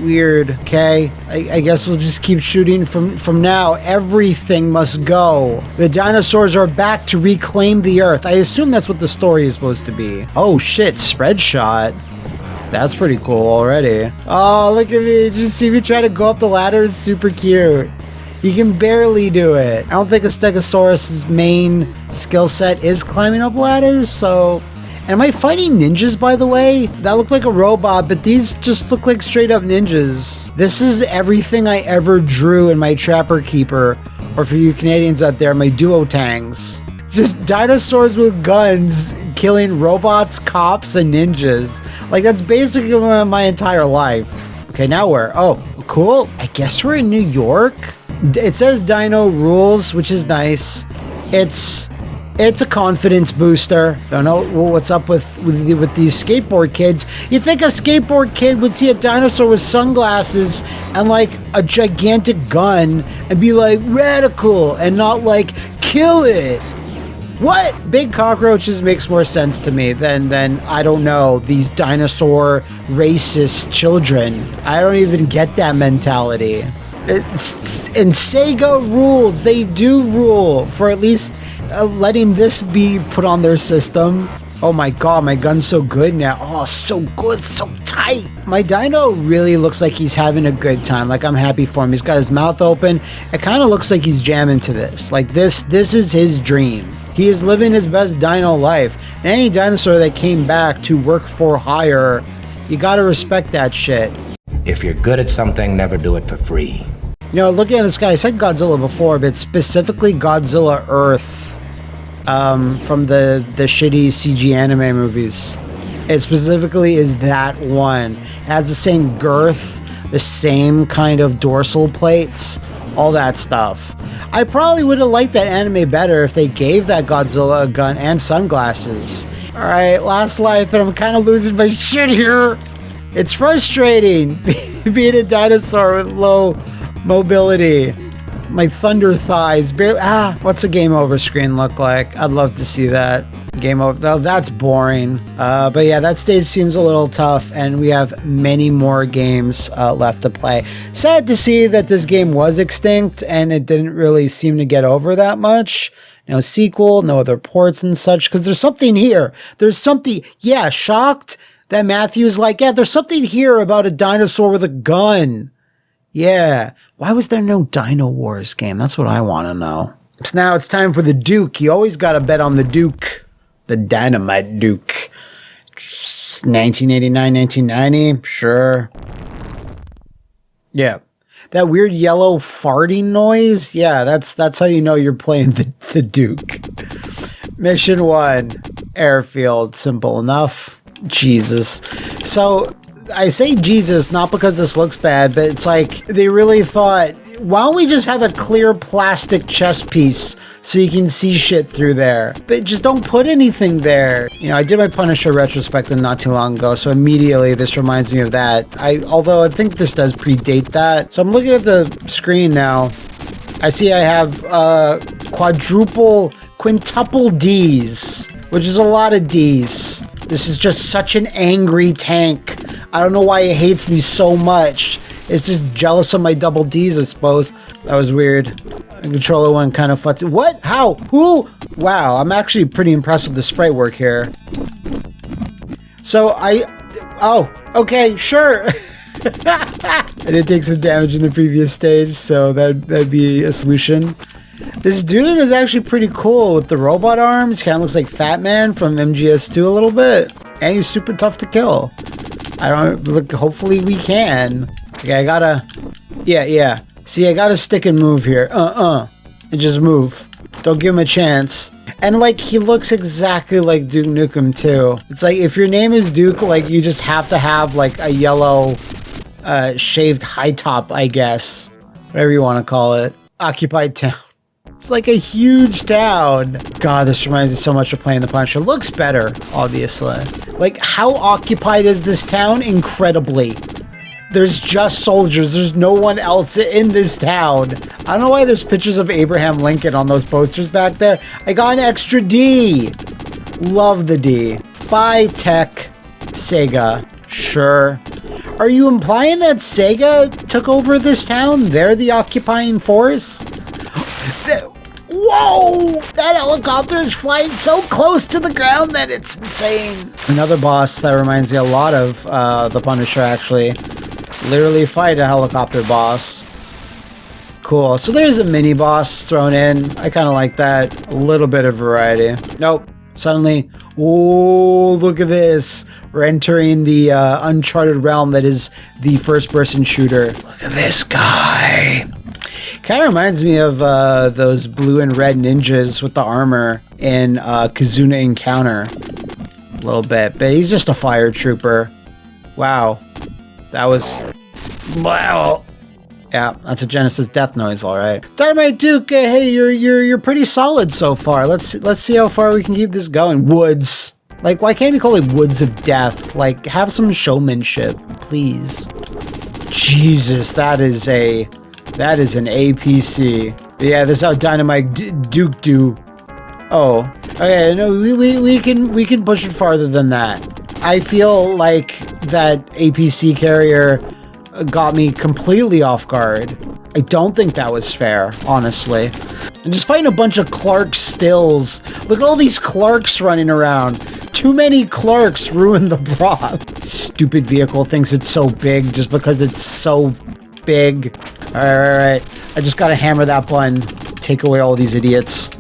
weird. Okay, I guess we'll just keep shooting from now. Everything must go. The dinosaurs are back to reclaim the earth. I assume that's what the story is supposed to be. Oh shit, spread shot. That's pretty cool already. Oh, look at me. Did you see me try to go up the ladder? It's super cute. You can barely do it. I don't think a Stegosaurus's main skill set is climbing up ladders, so... Am I fighting ninjas, by the way? That looked like a robot, but these just look like straight up ninjas. This is everything I ever drew in my Trapper Keeper, or for you Canadians out there, my Duotangs. Just dinosaurs with guns killing robots, cops, and ninjas. Like, that's basically my entire life. Okay, now where? Oh, cool. I guess we're in New York. It says Dino Rules, which is nice. It's a confidence booster. Don't know what's up with these skateboard kids. You'd think a skateboard kid would see a dinosaur with sunglasses and like a gigantic gun and be like radical and not like kill it. What? Big cockroaches makes more sense to me than I don't know, these dinosaur racist children. I don't even get that mentality. And Sega rules. They do rule for at least letting this be put on their system. Oh my god, my gun's so good now. Oh, so good, so tight. My dino really looks like he's having a good time. Like, I'm happy for him. He's got his mouth open. It kind of looks like he's jamming to this. Like, this is his dream. He is living his best dino life. And any dinosaur that came back to work for hire, you gotta respect that shit. If you're good at something, never do it for free. You know, looking at this guy, I said Godzilla before, but specifically Godzilla Earth. From the shitty CG anime movies. It specifically is that one. It has the same girth, the same kind of dorsal plates, all that stuff. I probably would have liked that anime better if they gave that Godzilla a gun and sunglasses. Alright, last life, and I'm kind of losing my shit here. It's frustrating being a dinosaur with low mobility. My thunder thighs barely. What's a game over screen look like? I'd love to see that. Game over. Oh, that's boring. But yeah, that stage seems a little tough, and we have many more games left to play. Sad to see that this game was extinct, and it didn't really seem to get over that much. No sequel, no other ports and such, because there's something here. There's something. Yeah, shocked that Matthew's like, yeah, there's something here about a dinosaur with a gun. Yeah. Why was there no Dino Wars game? That's what I want to know. So now it's time for the Duke. You always got to bet on the Duke. The Dynamite Duke. 1989, 1990? Sure. Yeah. That weird yellow farting noise? Yeah, that's how you know you're playing the Duke. Mission 1. Airfield. Simple enough. Jesus. So... I say Jesus not because this looks bad, but it's like they really thought, why don't we just have a clear plastic chest piece so you can see shit through there? But just don't put anything there. You know, I did my Punisher retrospective not too long ago, so immediately this reminds me of that. Although I think this does predate that. So I'm looking at the screen now. I see I have quintuple Ds, which is a lot of Ds. This is just such an angry tank. I don't know why it hates me so much. It's just jealous of my double Ds, I suppose. That was weird. The controller one kind of fucked. What? How? Who? Wow, I'm actually pretty impressed with the sprite work here. So oh, okay, sure. I did take some damage in the previous stage, so that'd be a solution. This dude is actually pretty cool with the robot arms. Kind of looks like Fat Man from MGS2 a little bit. And he's super tough to kill. Look, hopefully we can. Okay, I gotta... Yeah. See, I gotta stick and move here. And just move. Don't give him a chance. And, like, he looks exactly like Duke Nukem, too. It's like, if your name is Duke, like, you just have to have, like, a yellow, shaved high top, I guess. Whatever you want to call it. Occupied town. It's like a huge town. God, this reminds me so much of playing the Punisher. Looks better, obviously. Like, how occupied is this town? Incredibly. There's just soldiers. There's no one else in this town. I don't know why there's pictures of Abraham Lincoln on those posters back there. I got an extra D. Love the D. Bye, Tech. Sega. Sure. Are you implying that Sega took over this town? They're the occupying force? Whoa! That helicopter is flying so close to the ground that it's insane. Another boss that reminds me a lot of the Punisher, actually. Literally fight a helicopter boss. Cool. So there's a mini boss thrown in. I kind of like that. A little bit of variety. Nope. Suddenly, oh, look at this. We're entering the uncharted realm that is the first-person shooter. Look at this guy. Kind of reminds me of those blue and red ninjas with the armor in Kazuna Encounter. A little bit, but he's just a fire trooper. Wow. That was... Wow. Yeah, that's a Genesis death noise, all right. Dynamite Duke, hey, you're pretty solid so far. Let's see how far we can keep this going. Woods. Like, why can't we call it Woods of Death? Like, have some showmanship, please. Jesus, that is an APC. But yeah, this is how Dynamite Duke do. Oh, okay. No, we can push it farther than that. I feel like that APC carrier got me completely off guard. I don't think that was fair, honestly. And just fighting a bunch of Clark stills. Look at all these Clarks running around. Too many Clarks ruin the prop. Stupid vehicle thinks it's so big just because it's so big. All right. I just gotta hammer that button. Take away all these idiots.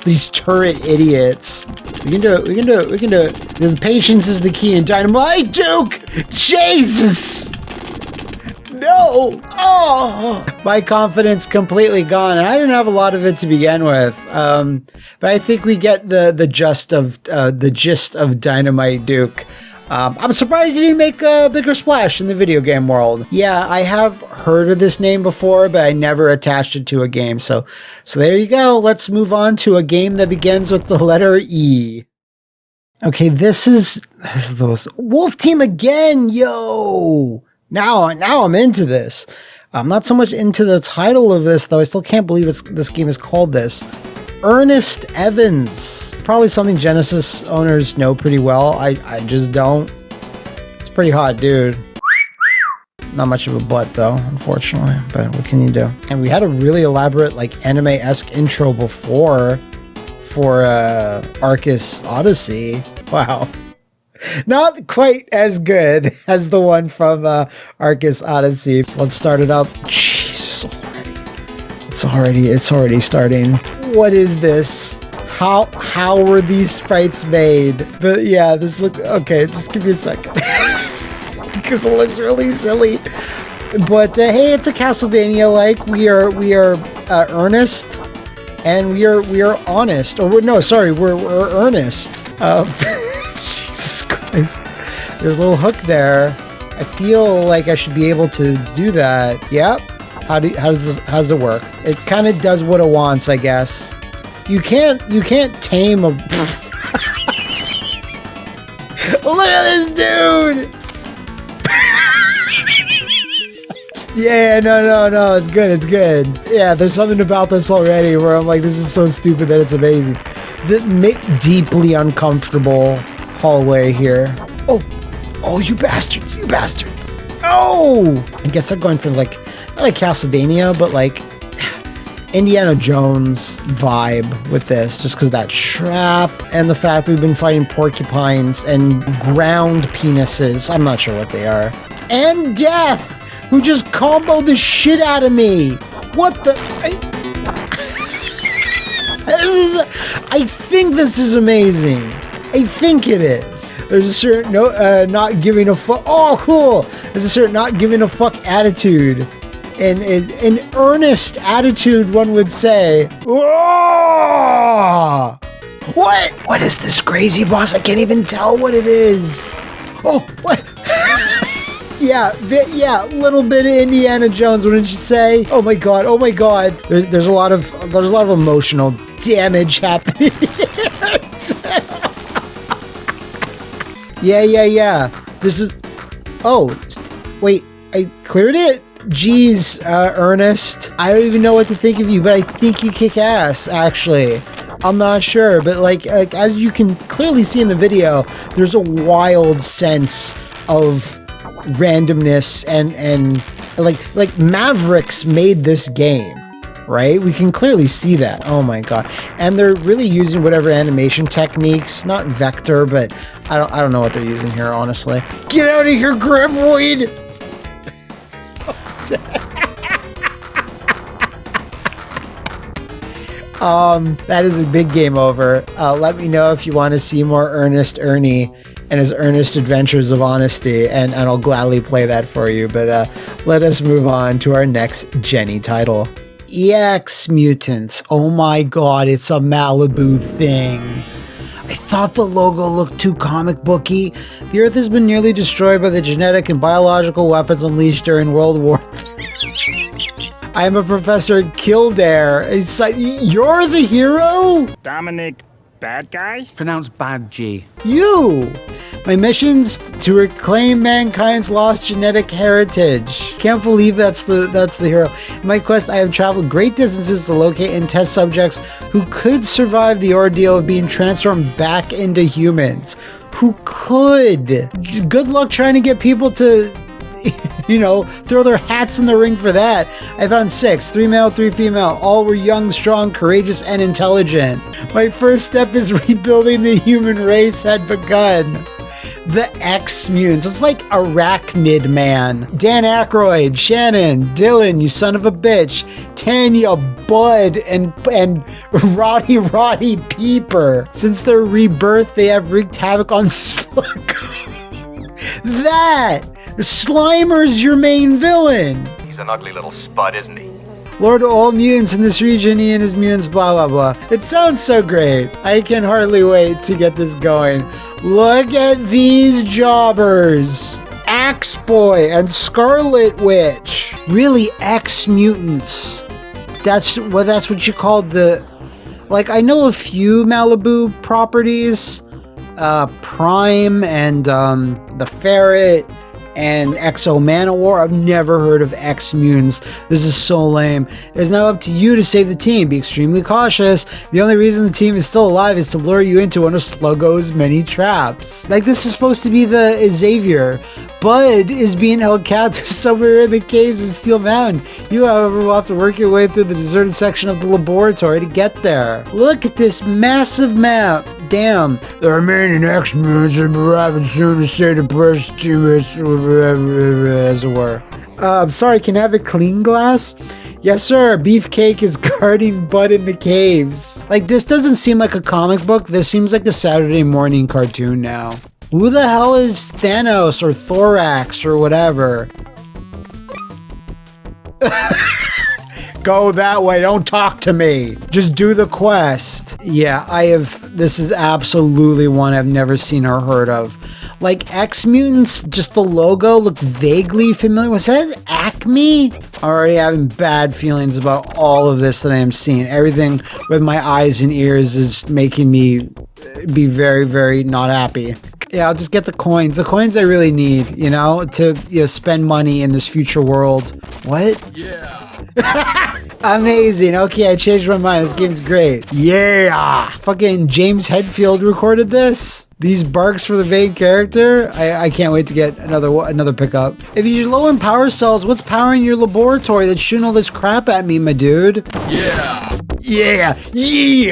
These turret idiots. We can do it. The patience is the key in Dynamite Duke. Jesus. No. Oh, my confidence completely gone. I didn't have a lot of it to begin with. But I think we get the gist of Dynamite Duke. I'm surprised he didn't make a bigger splash in the video game world. Yeah, I have heard of this name before, but I never attached it to a game. So there you go. Let's move on to a game that begins with the letter E. Okay, this is the Wolf Team again, yo! Now I'm into this. I'm not so much into the title of this, though. I still can't believe this game is called this. Earnest Evans. Probably something Genesis owners know pretty well. I just don't. It's pretty hot, dude. Not much of a butt, though, unfortunately. But what can you do? And we had a really elaborate, like, anime-esque intro before for Arcus Odyssey. Wow. Not quite as good as the one from Arcus Odyssey. So let's start it up. Jesus, already. It's already starting. What is this? How were these sprites made? But yeah, this looks okay. Just give me a second, because it looks really silly. But hey, it's a Castlevania. Like we are earnest, and we are honest. Or no, sorry, we're earnest. Jesus Christ! There's a little hook there. I feel like I should be able to do that. Yep. How does it work? It kind of does what it wants, I guess. You can't tame a. Look at this dude. Yeah, no, it's good. Yeah, there's something about this already where I'm like, this is so stupid that it's amazing. The deeply uncomfortable hallway here. Oh, you bastards. Oh, I guess they're going for like, not a Castlevania, but like Indiana Jones vibe with this, just because that trap and the fact we've been fighting porcupines and ground penises. I'm not sure what they are. And Death, who just comboed the shit out of me. What the? I think this is amazing. I think it is. There's a certain not giving a fuck. Oh, cool. There's a certain not giving a fuck attitude. And an earnest attitude, one would say. Whoa! What is this crazy boss? I can't even tell what it is. Oh, what? Yeah, little bit of Indiana Jones, wouldn't you say? Oh my god. There's a lot of emotional damage happening. Yeah. This is. Oh, wait. I cleared it. Jeez, Ernest. I don't even know what to think of you, but I think you kick ass, actually. I'm not sure, but like as you can clearly see in the video, there's a wild sense of randomness and like Mavericks made this game, right? We can clearly see that. Oh my god. And they're really using whatever animation techniques, not vector, but I don't know what they're using here, honestly. Get out of here, Graboid! That is a big game over. Let me know if you want to see more Ernest Ernie and his earnest adventures of honesty, and I'll gladly play that for you. But let us move on to our next Jenny title. Ex-Mutants. Oh my god, it's a Malibu thing. I thought the logo looked too comic booky. The Earth has been nearly destroyed by the genetic and biological weapons unleashed during World War III. I am a Professor Kildare. You're the hero? Dominic, bad guy? Pronounced bad G. You! My mission's to reclaim mankind's lost genetic heritage. Can't believe that's the hero. In my quest, I have traveled great distances to locate and test subjects who could survive the ordeal of being transformed back into humans. Who could? Good luck trying to get people to, throw their hats in the ring for that. I found 6, 3 male, 3 female. All were young, strong, courageous, and intelligent. My first step is rebuilding the human race had begun. The Ex-Mutants. It's like Arachnid Man. Dan Aykroyd, Shannon, Dylan, you son of a bitch, Tanya, Bud, and Roddy Peeper. Since their rebirth, they have wreaked havoc on Slimer's your main villain. He's an ugly little spud, isn't he? Lord of all mutants in this region, he and his mutants, blah, blah, blah. It sounds so great. I can hardly wait to get this going. Look at these jobbers. Axe Boy and Scarlet Witch. Really, Ex-Mutants. That's what you call the... Like, I know a few Malibu properties. Prime and the Ferret and Exo Manowar. I've never heard of Ex-Mutants. This is so lame. It's now up to you to save the team. Be extremely cautious. The only reason the team is still alive is to lure you into one of Sluggo's many traps. Like, this is supposed to be the Xavier. Bud is being held captive somewhere in the caves of Steel Mountain. You, however, will have to work your way through the deserted section of the laboratory to get there. Look at this massive map. Damn. The remaining X-Mutants will be arriving soon to say the first teammates, as it were. I'm sorry, can I have a clean glass? Yes, sir. Beefcake is guarding Bud in the caves. Like, this doesn't seem like a comic book. This seems like a Saturday morning cartoon now. Who the hell is Thanos or Thorax or whatever? Go that way. Don't talk to me. Just do the quest. Yeah, this is absolutely one I've never seen or heard of. Like, Ex-Mutants, just the logo looked vaguely familiar. Was that Acme? I'm already having bad feelings about all of this that I am seeing. Everything with my eyes and ears is making me be very, very not happy. Yeah, I'll just get the coins. The coins I really need, to spend money in this future world. What? Yeah. Amazing. Okay, I changed my mind. This game's great. Yeah. Fucking James Hetfield recorded this. These barks for the main character. I can't wait to get another pickup. If you're low in power cells, what's powering your laboratory that's shooting all this crap at me, my dude? Yeah. Yeah.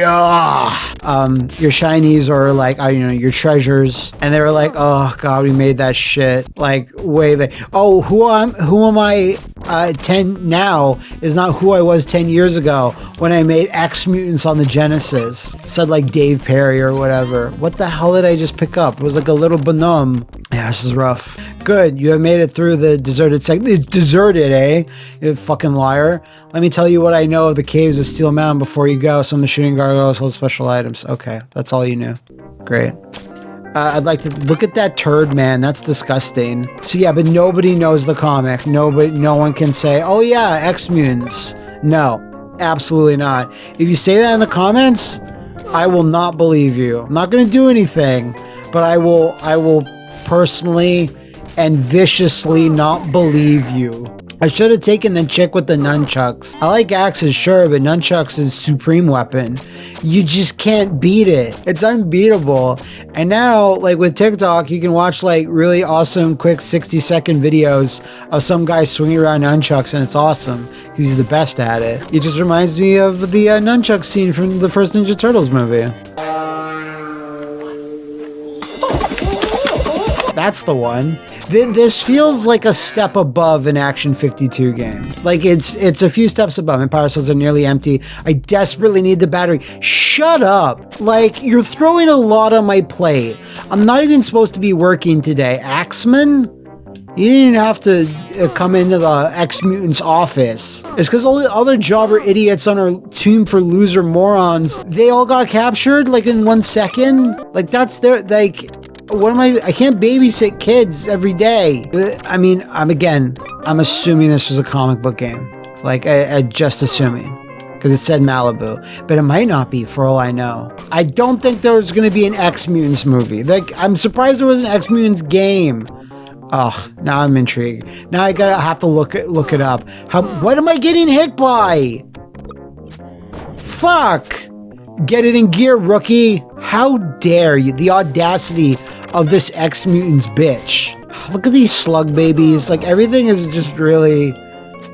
Your shinies are like, your treasures. And they were like, oh god, we made that shit. Like, who am I 10 now is not who I was 10 years ago when I made Ex-Mutants on the Genesis. Said like Dave Perry or whatever. What the hell did I just pick up? It was like a little bonhomme. Yeah, this is rough. Good, you have made it through the deserted section. It's deserted, eh? You fucking liar. Let me tell you what I know of the caves of Steel Mountain before you go. Some of the shooting gargoyles hold special items. Okay, that's all you knew. Great. I'd like to look at that turd, man. That's disgusting. So yeah, but nobody knows the comic. No one can say, oh yeah, Ex-Mutants. No, absolutely not. If you say that in the comments, I will not believe you. I'm not going to do anything, but I will personally and viciously not believe you. I should have taken the chick with the nunchucks. I like axes, sure, but nunchucks is supreme weapon. You just can't beat it. It's unbeatable. And now, like with TikTok, you can watch like really awesome, quick 60-second videos of some guy swinging around nunchucks, and it's awesome because he's the best at it. It just reminds me of the nunchuck scene from the first Ninja Turtles movie. That's the one. This feels like a step above an Action 52 game. Like it's a few steps above, and power cells are nearly empty. I desperately need the battery. Shut up. Like, you're throwing a lot on my plate. I'm not even supposed to be working today. Axeman? You didn't have to come into the Ex-Mutants office. It's because all the other jobber idiots on our team for loser morons, they all got captured like in 1 second. Like that's their, like, what am I can't babysit kids every day. I mean, I'm assuming this was a comic book game. Like, I just assuming. Because it said Malibu. But it might not be, for all I know. I don't think there was going to be an X-Mutants movie. Like, I'm surprised there was an X-Mutants game. Oh, now I'm intrigued. Now I have to look it up. What am I getting hit by? Fuck! Get it in gear, rookie. How dare you? The audacity of this Ex-Mutants bitch. Look at these slug babies. Like, everything is just really...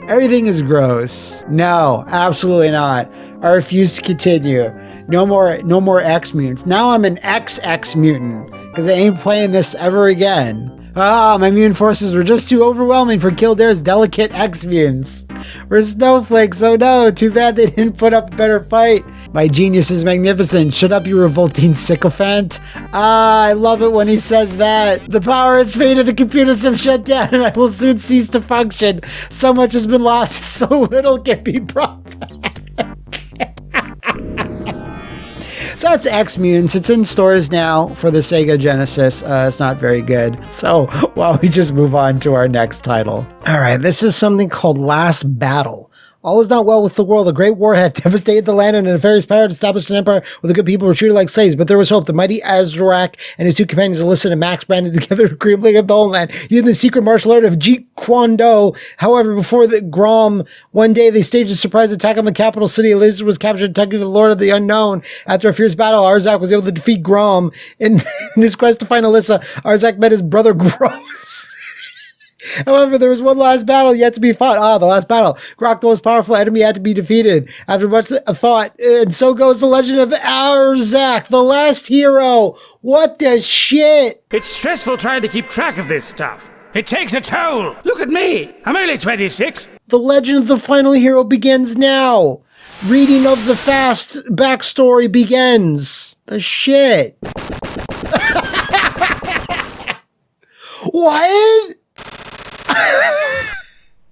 Everything is gross. No, absolutely not. I refuse to continue. No more X-Mutants. Now I'm an X-Mutant. Because I ain't playing this ever again. My mutant forces were just too overwhelming for Kildare's delicate X-Mutants. We're snowflakes, oh no, too bad they didn't put up a better fight. My genius is magnificent, shut up you revolting sycophant. I love it when he says that. The power has faded, the computers have shut down, and I will soon cease to function. So much has been lost, so little can be brought back. So that's X-Mutants. It's in stores now for the Sega Genesis. It's not very good. So why don't we just move on to our next title? All right, this is something called Last Battle. All is not well with the world. A great war had devastated the land, and a nefarious power had established an empire where the good people were treated like slaves. But there was hope. The mighty Azrak and his two companions, Alyssa and Max, banded together to create the homeland, using the secret martial art of Jeet Kune Do. However, before the Grom, one day they staged a surprise attack on the capital city. Alyssa was captured, tugged to the Lord of the Unknown. After a fierce battle, Arzak was able to defeat Grom. In his quest to find Alyssa, Arzak met his brother Gross. However, there was one last battle yet to be fought. The last battle. Grok, the most powerful enemy, had to be defeated. After much thought, and so goes the legend of Arzak, the last hero. What the shit? It's stressful trying to keep track of this stuff. It takes a toll. Look at me. I'm only 26. The legend of the final hero begins now. Reading of the fast backstory begins. The shit. What?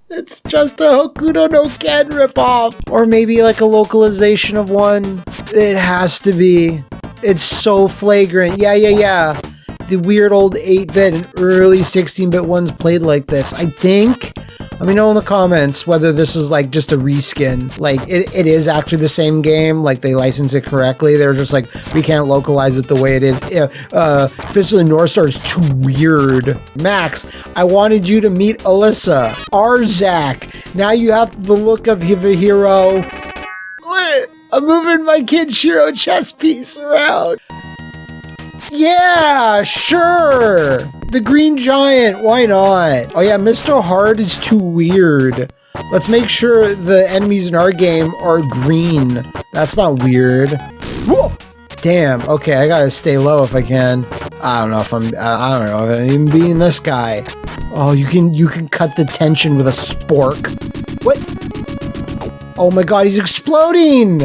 It's just a Hokuto no Ken ripoff. Or maybe like a localization of one. It has to be. It's so flagrant. Yeah. The weird old 8-bit and early 16-bit ones played like this. I think. Let me know in the comments whether this is like just a reskin. Like it is actually the same game. Like they licensed it correctly. They're just like, we can't localize it the way it is. Fist of the North Star is too weird. Max, I wanted you to meet Alyssa. Arzak, now you have the look of a hero. I'm moving my kid Shiro chess piece around. Yeah, sure. The Green Giant, why not? Oh yeah, Mr. Hard is too weird. Let's make sure the enemies in our game are green. That's not weird. Whoa! Damn, okay, I gotta stay low if I can. I don't know if I'm even beating this guy. Oh, you can cut the tension with a spork. What? Oh my god, he's exploding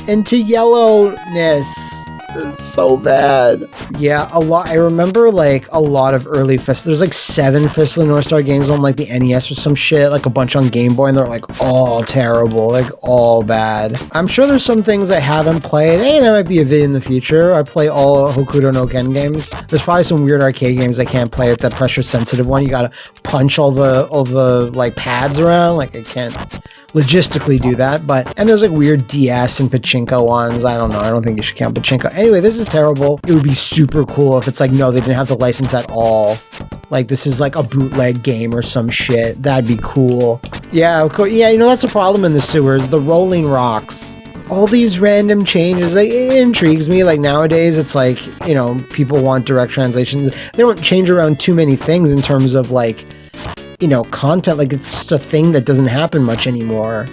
into yellowness. It's so bad. Yeah, a lot. I remember like a lot of early Fist. There's like 7 Fist of the North Star games on like the NES or some shit, like a bunch on Game Boy, and they're like all terrible, like all bad. I'm sure there's some things I haven't played. Hey, that might be a video in the future. I play all Hokuto no Ken games. There's probably some weird arcade games I can't play at that pressure sensitive one. You gotta punch all the like pads around. Like I can't. logistically do that, and there's like weird DS and pachinko ones. I don't know. I don't think you should count pachinko. Anyway, this is terrible. It would be super cool if it's like, no, they didn't have the license at all. Like, this is like a bootleg game or some shit. That'd be cool. Yeah, of course. Yeah, you know, that's a problem in the sewers. The rolling rocks. All these random changes, like, it intrigues me. Like, nowadays, it's like, you know, people want direct translations. They don't change around too many things in terms of, like, you know, content. Like, it's just a thing that doesn't happen much anymore.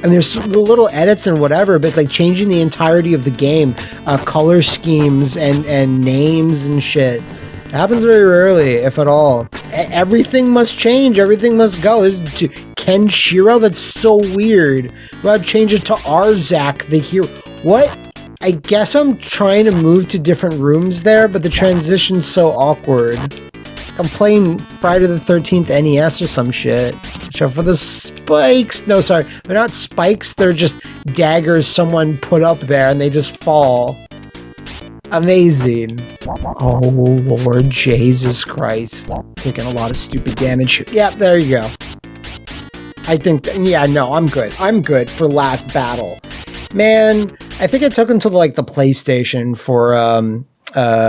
And there's the little edits and whatever, but like changing the entirety of the game, color schemes and names and shit. It happens very rarely, if at all. Everything must change. Everything must go. This is to Kenshiro? That's so weird. We gotta change it to Arzak, the hero. What? I guess I'm trying to move to different rooms there, but the transition's so awkward. I'm playing Friday the 13th NES or some shit. So for the spikes. No, sorry. They're not spikes. They're just daggers someone put up there and they just fall. Amazing. Oh, Lord Jesus Christ. Taking a lot of stupid damage. Yeah, there you go. I think, yeah, no, I'm good. I'm good for last battle. Man, I think it took until like the PlayStation for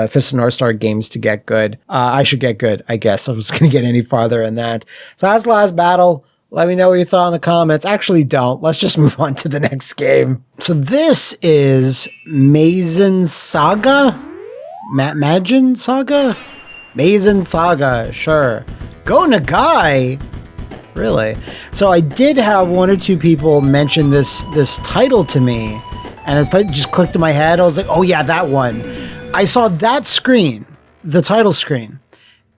Fist of North Star games to get good. I should get good, I guess. I was going to get any farther than that. So that's the last battle. Let me know what you thought in the comments. Actually, don't. Let's just move on to the next game. So this is Mazin Saga? Mazin Saga? Mazin Saga, sure. Go Nagai? Really? So I did have one or two people mention this title to me. And if I just clicked in my head, I was like, oh yeah, that one. I saw that screen, the title screen.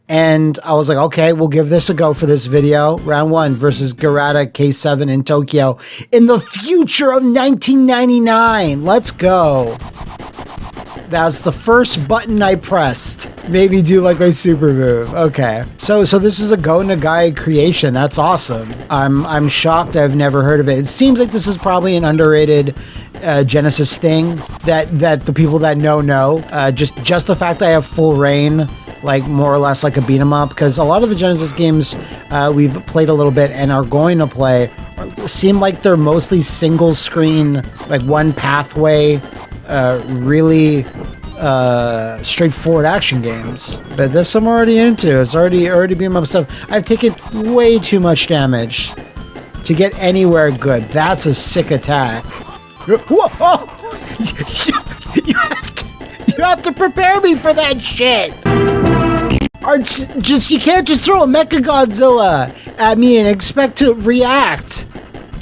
And I was like, okay, we'll give this a go for this video. Round 1 versus Garada K7 in Tokyo in the future of 1999. Let's go. That's the first button I pressed. Maybe do like my super move. Okay. So this is a Go Nagai creation. That's awesome. I'm shocked I've never heard of it. It seems like this is probably an underrated Genesis thing that the people that know. Just the fact that I have full reign, like more or less like a beat 'em up, because a lot of the Genesis games we've played a little bit and are going to play seem like they're mostly single screen, like one pathway, really straightforward action games. But this I'm already into. It's already beat 'em up stuff. I've taken way too much damage to get anywhere good. That's a sick attack. Whoa! You have to prepare me for that shit. You can't just throw a Mechagodzilla at me and expect to react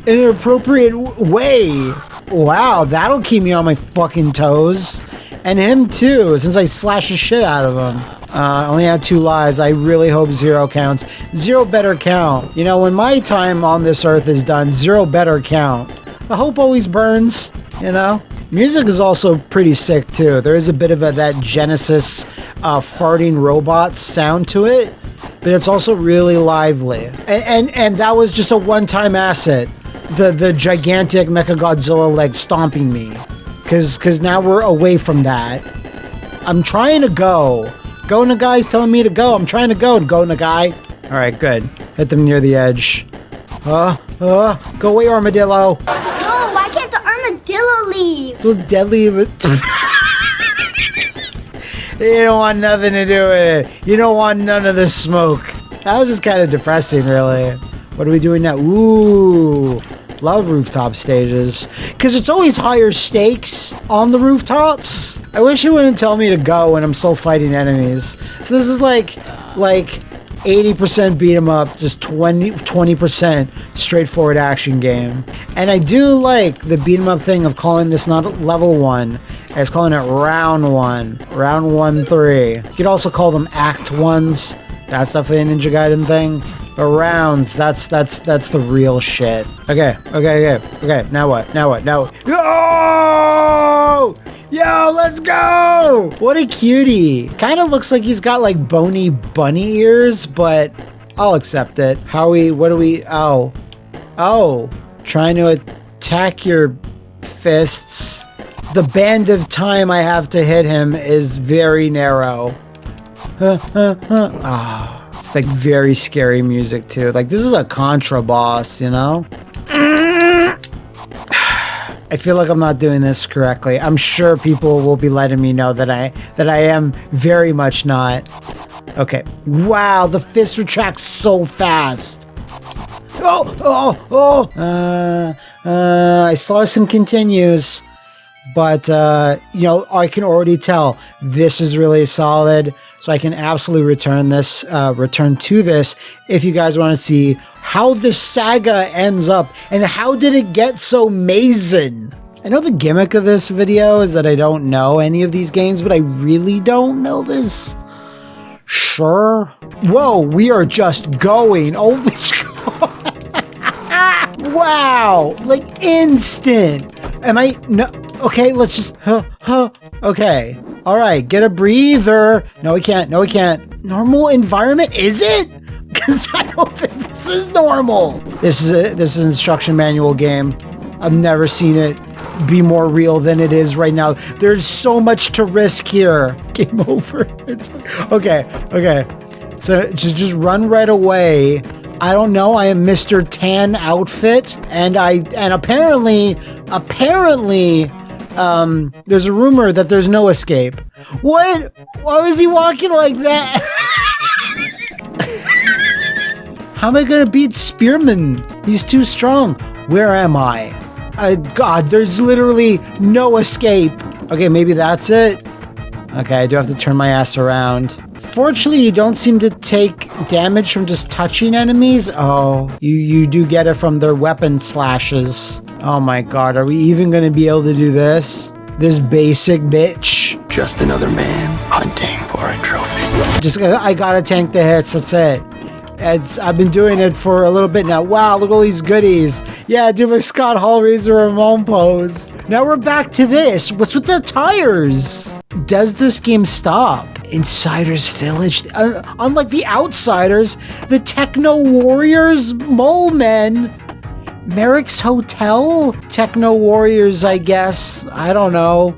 in an appropriate way. Wow, that'll keep me on my fucking toes. And him too, since I slash the shit out of him. I only have 2 lives. I really hope 0 counts. 0 better count. You know, when my time on this earth is done, 0 better count. The hope always burns, you know? Music is also pretty sick too. There is a bit of that Genesis farting robots sound to it, but it's also really lively. And that was just a one-time asset. The gigantic Mechagodzilla like stomping me. Cause now we're away from that. I'm trying to go. Go Nagai's telling me to go. I'm trying to go. Go Nagai. Alright, good. Hit them near the edge. Go away, armadillo. No, why can't the armadillo leave? So deadly. You don't want nothing to do with it. You don't want none of the smoke. That was just kind of depressing, really. What are we doing now? Ooh, love rooftop stages. Because it's always higher stakes on the rooftops. I wish it wouldn't tell me to go when I'm still fighting enemies. So this is like 80% beat 'em up, just 20% straightforward action game. And I do like the beat 'em up thing of calling this not level 1. It's calling it round 1. Round 1-3. You could also call them act 1s. That's definitely a Ninja Gaiden thing. But rounds, that's the real shit. Okay. Now what? Yo! Yo, let's go! What a cutie. Kind of looks like he's got like bony bunny ears, but I'll accept it. Oh, trying to attack your fists. The band of time I have to hit him is very narrow. It's like very scary music too. Like this is a Contra boss, you know? I feel like I'm not doing this correctly. I'm sure people will be letting me know that I am very much not. Okay. Wow, the fist retracts so fast. I saw some continues, but you know, I can already tell this is really solid. So I can absolutely return to this if you guys want to see how the saga ends up and how did it get so Mazin. I know the gimmick of this video is that I don't know any of these games, but I really don't know this. Sure. Whoa, we are just going. Oh my God. Wow, like instant. Am I, no, okay, let's just, okay. All right, get a breather. No, we can't. No, we can't. Normal environment, is it? Because I don't think this is normal. This is an instruction manual game. I've never seen it be more real than it is right now. There's so much to risk here. Game over. It's okay. So just run right away. I don't know. I am Mr. Tan outfit, and apparently. There's a rumor that there's no escape. What? Why was he walking like that? How am I gonna beat Spearman? He's too strong. Where am I? God, there's literally no escape. Okay, maybe that's it. Okay, I do have to turn my ass around. Fortunately, you don't seem to take damage from just touching enemies. Oh, you do get it from their weapon slashes. Oh my God, are we even gonna be able to do this? This basic bitch. Just another man hunting for a trophy. I gotta tank the hits, that's it. I've been doing it for a little bit now. Wow, look at all these goodies. Yeah, do my Scott Hall Razor Ramon pose. Now we're back to this. What's with the tires? Does this game stop? Insiders Village. Unlike the Outsiders, the Techno Warriors, Mole Men, Merrick's Hotel, Techno Warriors, I guess. I don't know.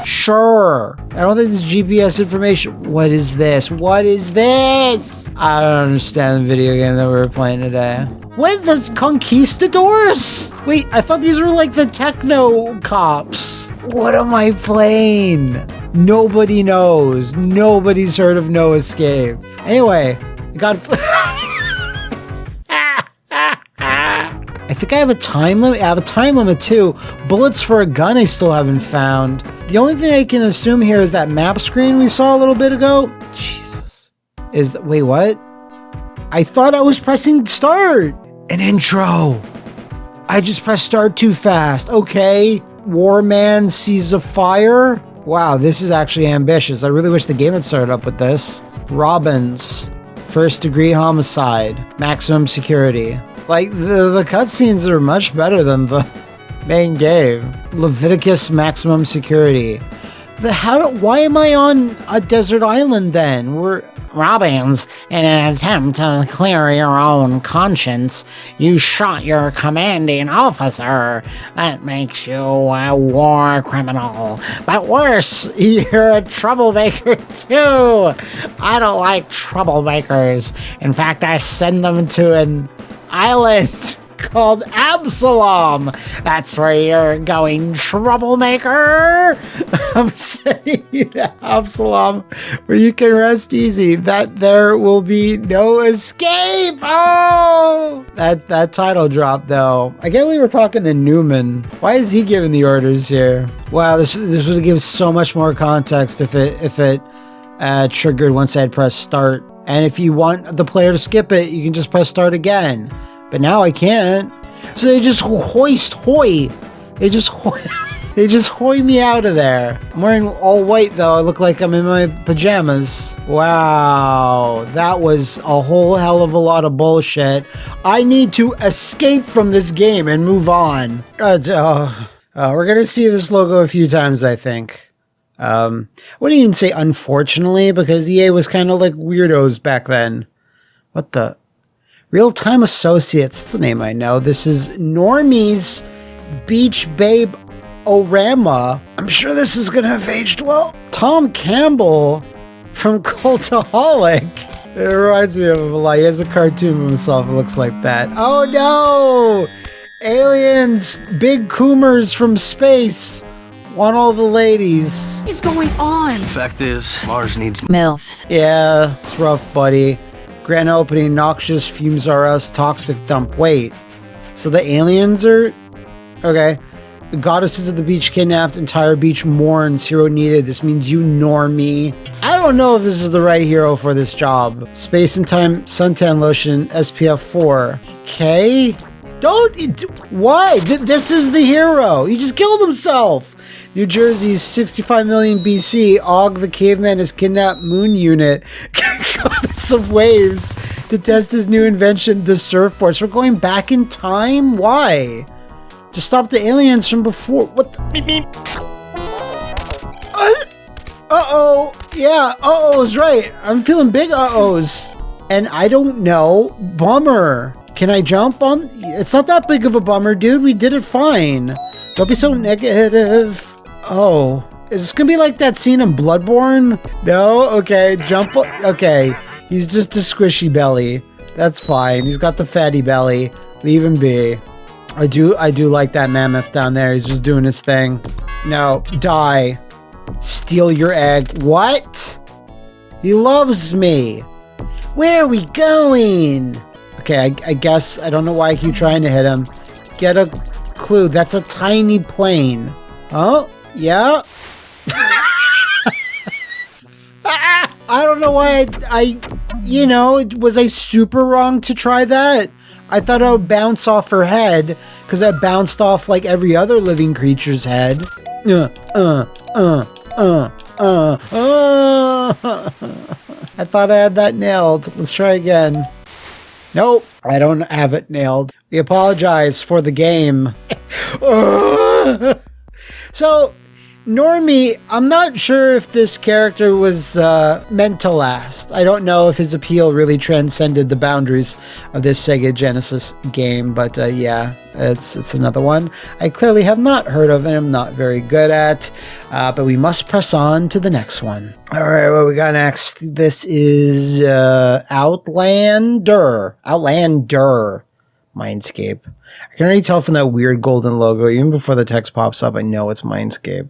Sure. I don't think this GPS information. What is this? What is this? I don't understand the video game that we were playing today. What? That's Conquistadors? Wait, I thought these were like the Technocops. What am I playing? Nobody knows. Nobody's heard of No Escape. Anyway, I think I have a time limit. I have a time limit too. Bullets for a gun I still haven't found. The only thing I can assume here is that map screen we saw a little bit ago. Jesus. Wait, what? I thought I was pressing start. An intro. I just pressed start too fast. Okay. Warman sees a fire. Wow, this is actually ambitious. I really wish the game had started up with this. Robbins. First degree homicide. Maximum security. Like, the cutscenes are much better than the main game. Leviticus maximum security. Why am I on a desert island then? We're Robbins, in an attempt to clear your own conscience, you shot your commanding officer. That makes you a war criminal. But worse, you're a troublemaker too. I don't like troublemakers. In fact, I send them to an island called Absalom. That's where you're going, troublemaker. I'm sending you to Absalom, where you can rest easy. That there will be no escape. Oh, that title drop though. I guess we were talking to Newman. Why is he giving the orders here? Wow, this would give so much more context if it triggered once I'd pressed start. And if you want the player to skip it, you can just press start again. But now I can't. So they just hoy. They just hoy me out of there. I'm wearing all white though. I look like I'm in my pajamas. Wow. That was a whole hell of a lot of bullshit. I need to escape from this game and move on. We're going to see this logo a few times, I think. I wouldn't even say unfortunately, because EA was kind of like weirdos back then. What the? Real-Time Associates, that's the name I know. This is Normy's Beach Babe Orama. I'm sure this is going to have aged well. Tom Campbell from Cultaholic. It reminds me of a lot. He has a cartoon of himself that looks like that. Oh no! Aliens, big coomers from space, want all the ladies. What is going on? Fact is, Mars needs MILFs. Yeah, it's rough, buddy. Grand opening, noxious fumes are us, toxic dump. Wait, so the aliens are... Okay. The goddesses of the beach kidnapped, entire beach mourns, hero needed. This means you, Normy. I don't know if this is the right hero for this job. Space and time, suntan lotion, SPF 4. Okay? Why? This is the hero. He just killed himself. New Jersey's 65 million BC, Og the caveman has kidnapped moon unit, goddess of waves, to test his new invention, the surfboard. So we're going back in time? Why? To stop the aliens from before. What the? Beep, beep. Uh-oh. Yeah, uh-oh's right. I'm feeling big uh-ohs. And I don't know. Bummer. Can I jump on? It's not that big of a bummer, dude. We did it fine. Don't be so negative. Oh. Is this gonna be like that scene in Bloodborne? No? Okay, jump. Okay. He's just a squishy belly. That's fine. He's got the fatty belly. Leave him be. I do like that mammoth down there. He's just doing his thing. No, die. Steal your egg. What? He loves me. Where are we going? Okay, I guess, I don't know why I keep trying to hit him. Get a clue. That's a tiny plane. Oh, yeah. I don't know why was I super wrong to try that? I thought I would bounce off her head, because I bounced off like every other living creature's head. I thought I had that nailed. Let's try again. Nope, I don't have it nailed. We apologize for the game. So, Normy, I'm not sure if this character was meant to last. I don't know if his appeal really transcended the boundaries of this Sega Genesis game, but yeah, it's another one I clearly have not heard of and am not very good at, but we must press on to the next one. All right, what we got next? This is Outlander. Mindscape. I can already tell from that weird golden logo, even before the text pops up, I know it's Mindscape.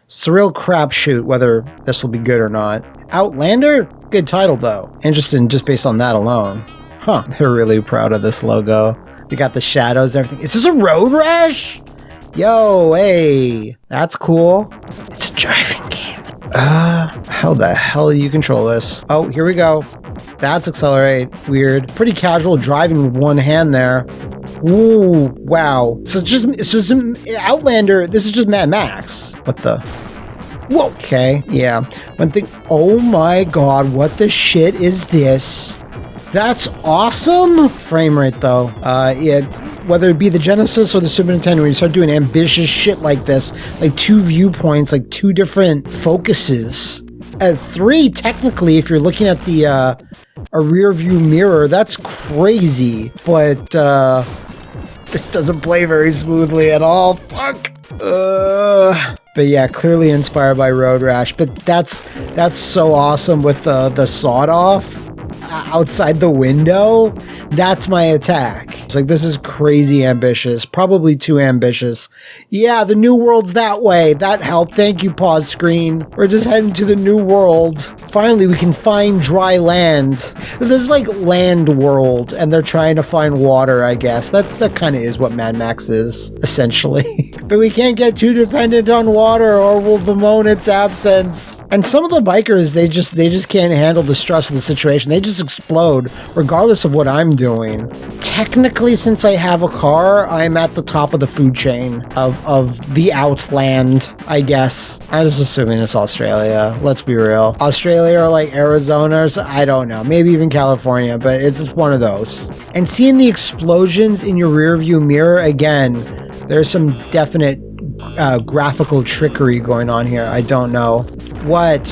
It's a real crapshoot whether this will be good or not. Outlander? Good title, though. Interesting just based on that alone. Huh, they're really proud of this logo. They got the shadows and everything. Is this a road rash? Yo, hey. That's cool. It's a driving game. How the hell do you control this? Oh, here we go. That's accelerate. Weird. Pretty casual driving with one hand there. Ooh, wow. So it's just Outlander. This is just Mad Max. What the? Whoa. Okay, yeah. One thing. Oh my god, what the shit is this? That's awesome. Frame rate though. Yeah. Whether it be the Genesis or the Super Nintendo, when you start doing ambitious shit like this, like two viewpoints, like two different focuses. At 3, technically, if you're looking at the a rear view mirror, that's crazy. But this doesn't play very smoothly at all. Fuck. But yeah, clearly inspired by Road Rash. But that's so awesome with the sawed off outside the window. That's my attack. It's like, this is crazy ambitious, probably too ambitious. Yeah, the new world's that way. That helped. Thank you, pause screen. We're just heading to the new world. Finally, we can find dry land. This is like land world, and they're trying to find water, I guess. That kind of is what Mad Max is, essentially. But we can't get too dependent on water or we'll bemoan its absence. And some of the bikers, they just can't handle the stress of the situation. They just explode, regardless of what I'm doing. Technically, since I have a car, I'm at the top of the food chain of the Outland, I guess. I'm just assuming it's Australia. Let's be real. Australia or like Arizona or so, I don't know. Maybe even California, but it's just one of those. And seeing the explosions in your rear view mirror, again, there's some definite graphical trickery going on here. I don't know. What?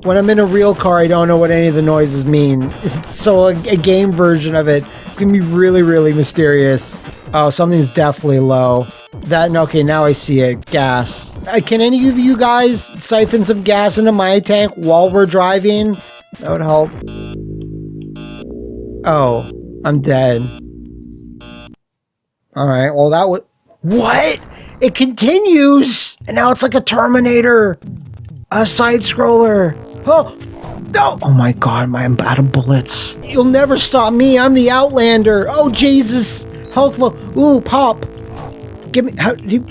When I'm in a real car, I don't know what any of the noises mean. So a game version of it can be really, really mysterious. Oh, something's definitely low. Okay, now I see it. Gas. Can any of you guys siphon some gas into my tank while we're driving? That would help. Oh, I'm dead. All right, well, that was... What? It continues! And now it's like a Terminator. A side-scroller. Oh, no! Oh my god, I'm out of bullets. You'll never stop me. I'm the Outlander. Oh, Jesus. Health low. Ooh, pop. Give me... How do you...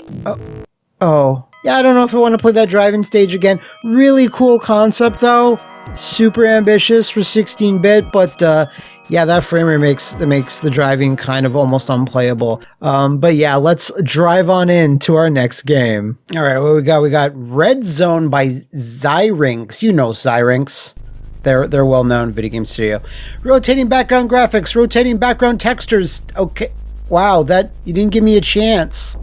Oh. Yeah, I don't know if I want to play that driving stage again. Really cool concept, though. Super ambitious for 16-bit, but yeah, that frame rate makes the driving kind of almost unplayable. But yeah, let's drive on into our next game. All right, what we got? We got Red Zone by Zyrinx. You know Zyrinx. They're well-known video game studio. Rotating background graphics, rotating background textures. Okay. Wow, that you didn't give me a chance.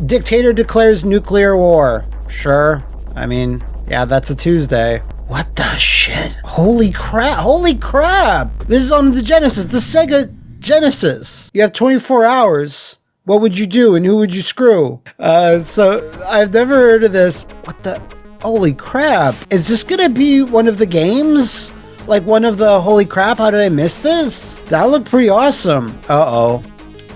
Dictator declares nuclear war. Sure. I mean, yeah, that's a Tuesday. What the shit? Holy crap. Holy crap. This is on the Genesis, the Sega Genesis. You have 24 hours. What would you do and who would you screw? So I've never heard of this. What the? Holy crap. Is this gonna be one of the games? Like one of the holy crap, how did I miss this? That looked pretty awesome. Uh-oh.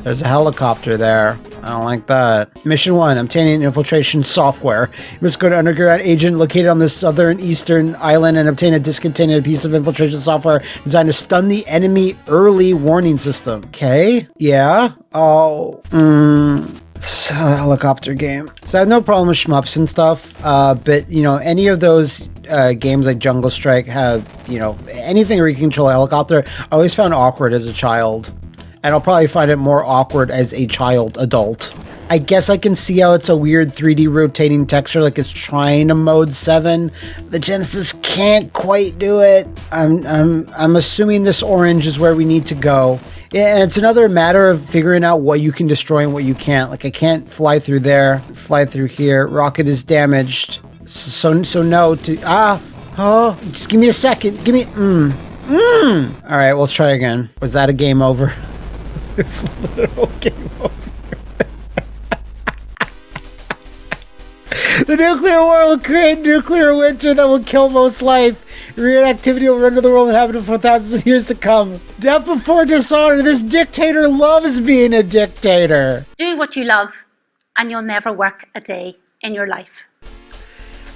There's a helicopter there. I don't like that. Mission 1, obtaining infiltration software. You must go to underground agent located on the southern eastern island and obtain a discontinued piece of infiltration software designed to stun the enemy early warning system. Okay. Yeah. Oh. It's a helicopter game. So I have no problem with shmups and stuff. But, you know, any of those games like Jungle Strike have, you know, anything where you can control a helicopter, I always found awkward as a child. And I'll probably find it more awkward as a child adult. I guess I can see how it's a weird 3D rotating texture, like it's trying to mode 7. The Genesis can't quite do it. I'm assuming this orange is where we need to go. Yeah, and it's another matter of figuring out what you can destroy and what you can't. Like I can't fly through there, fly through here. Rocket is damaged. So no to just give me a second. Give me All right, let's try again. Was that a game over? It's a literal game over. The nuclear war will create nuclear winter that will kill most life. Radioactivity will render the world inhabited for thousands of years to come. Death before dishonor. This dictator loves being a dictator. Do what you love, and you'll never work a day in your life.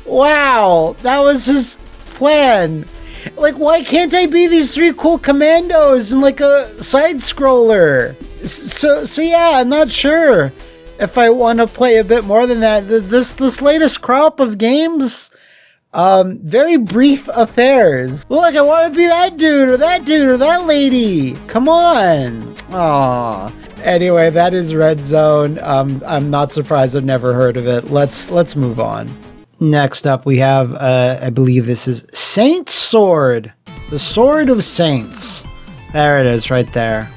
Wow, that was his plan. Like, why can't I be these 3 cool commandos and like a side scroller? So yeah, I'm not sure if I want to play a bit more than that. This latest crop of games, very brief affairs. Look, I want to be that dude or that lady. Come on. Aw. Anyway, that is Red Zone. I'm not surprised I've never heard of it. Let's move on. Next up, we have, I believe this is Saint Sword. The Sword of Saints. There it is, right there.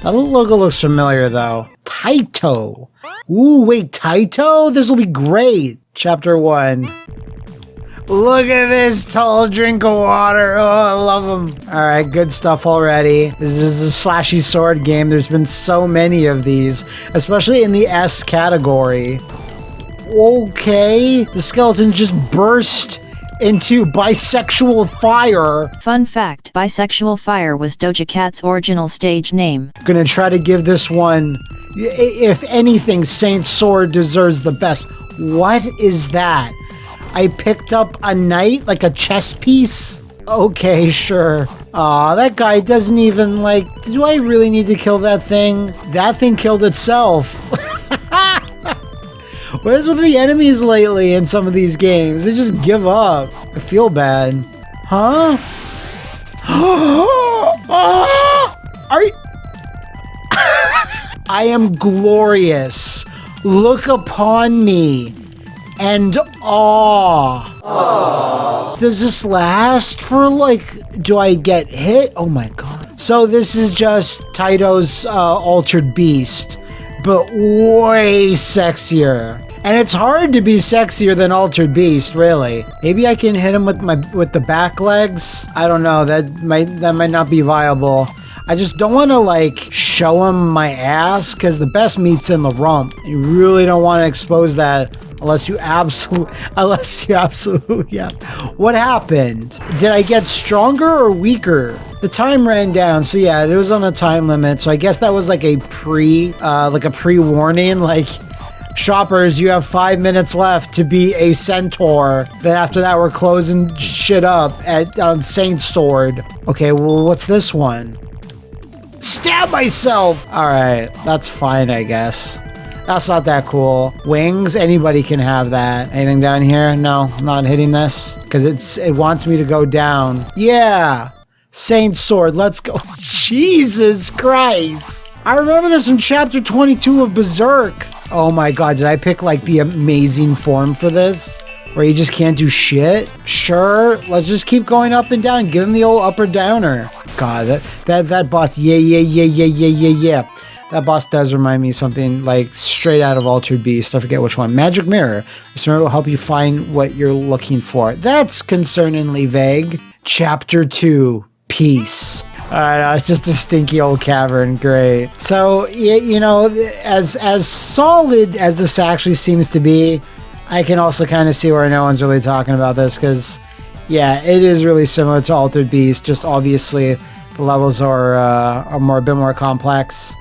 That logo looks familiar, though. Taito. Ooh, wait, Taito? This will be great. Chapter 1. Look at this tall drink of water. Oh, I love them. All right, good stuff already. This is a slashy sword game. There's been so many of these, especially in the S category. Okay, the skeleton just burst into bisexual fire. Fun fact, bisexual fire was Doja Cat's original stage name. Gonna try to give this one, if anything, Saint Sword deserves the best. What is that? I picked up a knight, like a chess piece? Okay, sure. Aw, that guy doesn't even, like, do I really need to kill that thing? That thing killed itself. What is with the enemies lately in some of these games? They just give up. I feel bad. Huh? Are you... I am glorious. Look upon me. And awe. Aww. Does this last for, like, do I get hit? Oh my god. So this is just Taito's Altered Beast, but way sexier. And it's hard to be sexier than Altered Beast, really. Maybe I can hit him with the back legs. I don't know. That might not be viable. I just don't want to like show him my ass because the best meat's in the rump. You really don't want to expose that unless you absolutely. Yeah. What happened? Did I get stronger or weaker? The time ran down, so yeah, it was on a time limit. So I guess that was like a pre-warning, like, shoppers, you have 5 minutes left to be a centaur. Then after that, we're closing shit up on Saint Sword. Okay, well, what's this one? Stab myself! Alright, that's fine, I guess. That's not that cool. Wings, anybody can have that. Anything down here? No, I'm not hitting this. Because it wants me to go down. Yeah! Saint Sword, let's go. Jesus Christ! I remember this from chapter 22 of Berserk. Oh my god, did I pick like the amazing form for this? Where you just can't do shit? Sure, let's just keep going up and down. Give him the old upper downer. God, that boss, yeah. That boss does remind me of something like straight out of Altered Beast. I forget which one. Magic Mirror. This mirror will help you find what you're looking for. That's concerningly vague. Chapter 2, Peace. Alright, it's just a stinky old cavern. Great. So, you know, as solid as this actually seems to be, I can also kind of see where no one's really talking about this, because, yeah, it is really similar to Altered Beast, just obviously the levels are a bit more complex.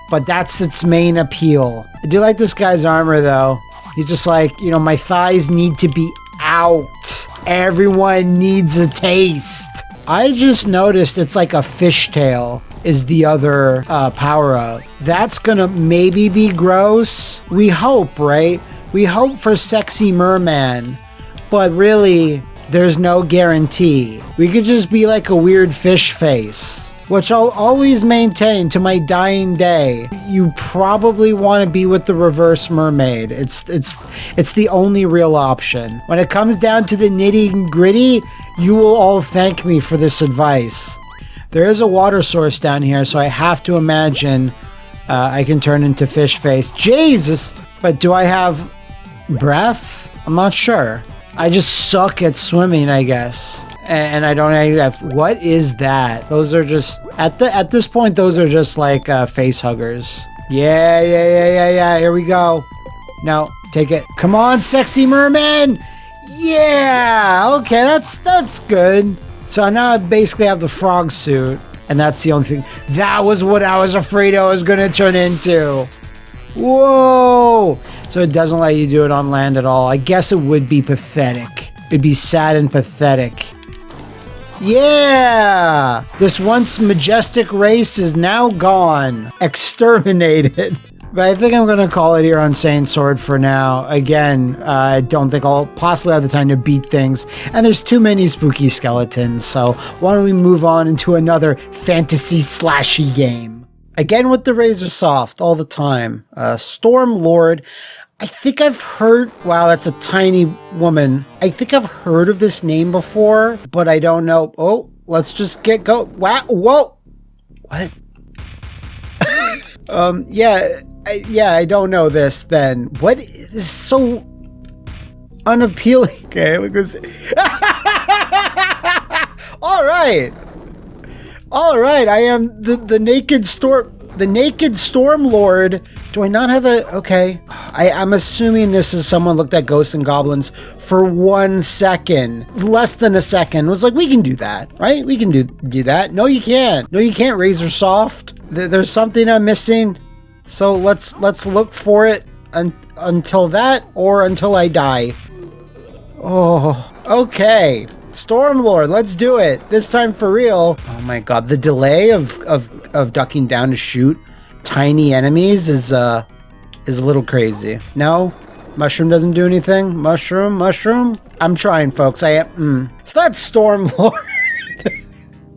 But that's its main appeal. I do like this guy's armor, though. He's just like, you know, my thighs need to be out. Everyone needs a taste. I just noticed it's like a fishtail is the other power-up. That's gonna maybe be gross. We hope, right? We hope for sexy merman. But really, there's no guarantee. We could just be like a weird fish face. Which I'll always maintain to my dying day. You probably want to be with the reverse mermaid. It's the only real option. When it comes down to the nitty gritty, you will all thank me for this advice. There is a water source down here, so I have to imagine I can turn into fish face. Jesus! But do I have breath? I'm not sure. I just suck at swimming, I guess. And I don't have, what is that? Those are just, at this point, those are just like face huggers. Yeah, here we go. No, take it. Come on, sexy merman! Yeah, okay, that's good. So now I basically have the frog suit, and that's the only thing. That was what I was afraid I was gonna turn into. Whoa! So it doesn't let you do it on land at all. I guess it would be pathetic. It'd be sad and pathetic. Yeah! This once majestic race is now gone. Exterminated. But I think I'm going to call it here on Saint Sword for now. Again, I don't think I'll possibly have the time to beat things. And there's too many spooky skeletons. So why don't we move on into another fantasy slashy game. Again with the Razor Soft all the time. Storm Lord. I think I've heard, wow, that's a tiny woman. I think I've heard of this name before, but I don't know. Oh, let's just go. Wow, whoa. What? I don't know this then. What is so unappealing? Okay, look at this. All right, I am the naked storm. The Naked Storm Lord. Do I not have a... Okay. I'm assuming this is someone looked at Ghosts and Goblins for 1 second. Less than a second. Was like, we can do that, right? We can do that. No, you can't. No, you can't, Razor Soft. There's something I'm missing. So let's look for it until that or until I die. Oh, okay. Stormlord, let's do it. This time for real. Oh my god, the delay of ducking down to shoot tiny enemies is a little crazy. No? Mushroom doesn't do anything? Mushroom? I'm trying, folks. I am. So that's Stormlord.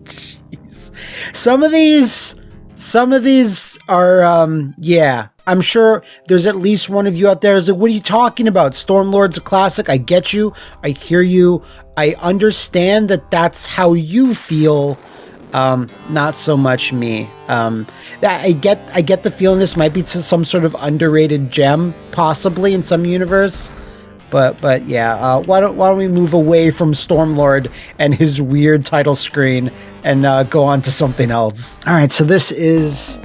Jeez. Some of these are, yeah. I'm sure there's at least one of you out there who's like, what are you talking about? Stormlord's a classic. I get you. I hear you. I understand that that's how you feel. Not so much me. I get the feeling this might be some sort of underrated gem, possibly in some universe. But yeah, why don't we move away from Stormlord and his weird title screen and go on to something else. All right, so this is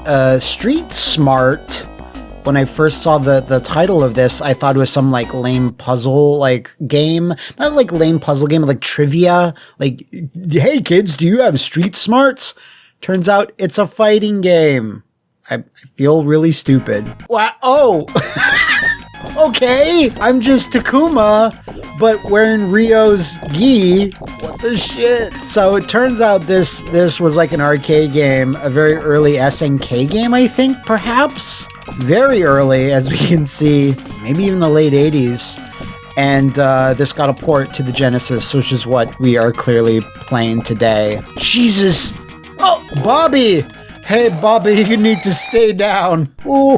Street Smart when I first saw the title of this, I thought it was some like lame puzzle like game. Not like lame puzzle game, like trivia. Like, hey kids, do you have street smarts? Turns out it's a fighting game. I feel really stupid. Wow. Oh! Okay, I'm just Takuma, but wearing Ryo's gi. What the shit? So it turns out this was like an arcade game, a very early SNK game, I think, perhaps? Very early, as we can see, maybe even the late 80s. And this got a port to the Genesis, which is what we are clearly playing today. Jesus! Oh, Bobby! Hey, Bobby, you need to stay down. Ooh,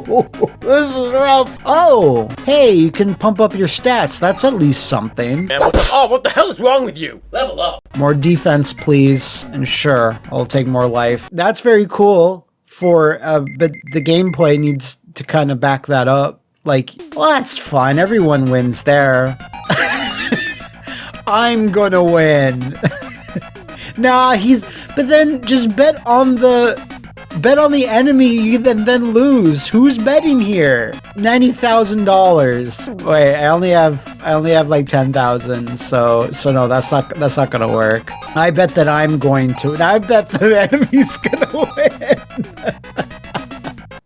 this is rough. Oh, hey, you can pump up your stats. That's at least something. Man, what the hell is wrong with you? Level up. More defense, please. And sure, I'll take more life. That's very cool but the gameplay needs to kind of back that up. Like, well, that's fun. Everyone wins there. I'm gonna win. Nah, but then just bet on the enemy, you then lose. Who's betting here? $90,000. Wait, I only have like 10,000. So no, that's not gonna work. I bet that I'm going to, and I bet the enemy's gonna win.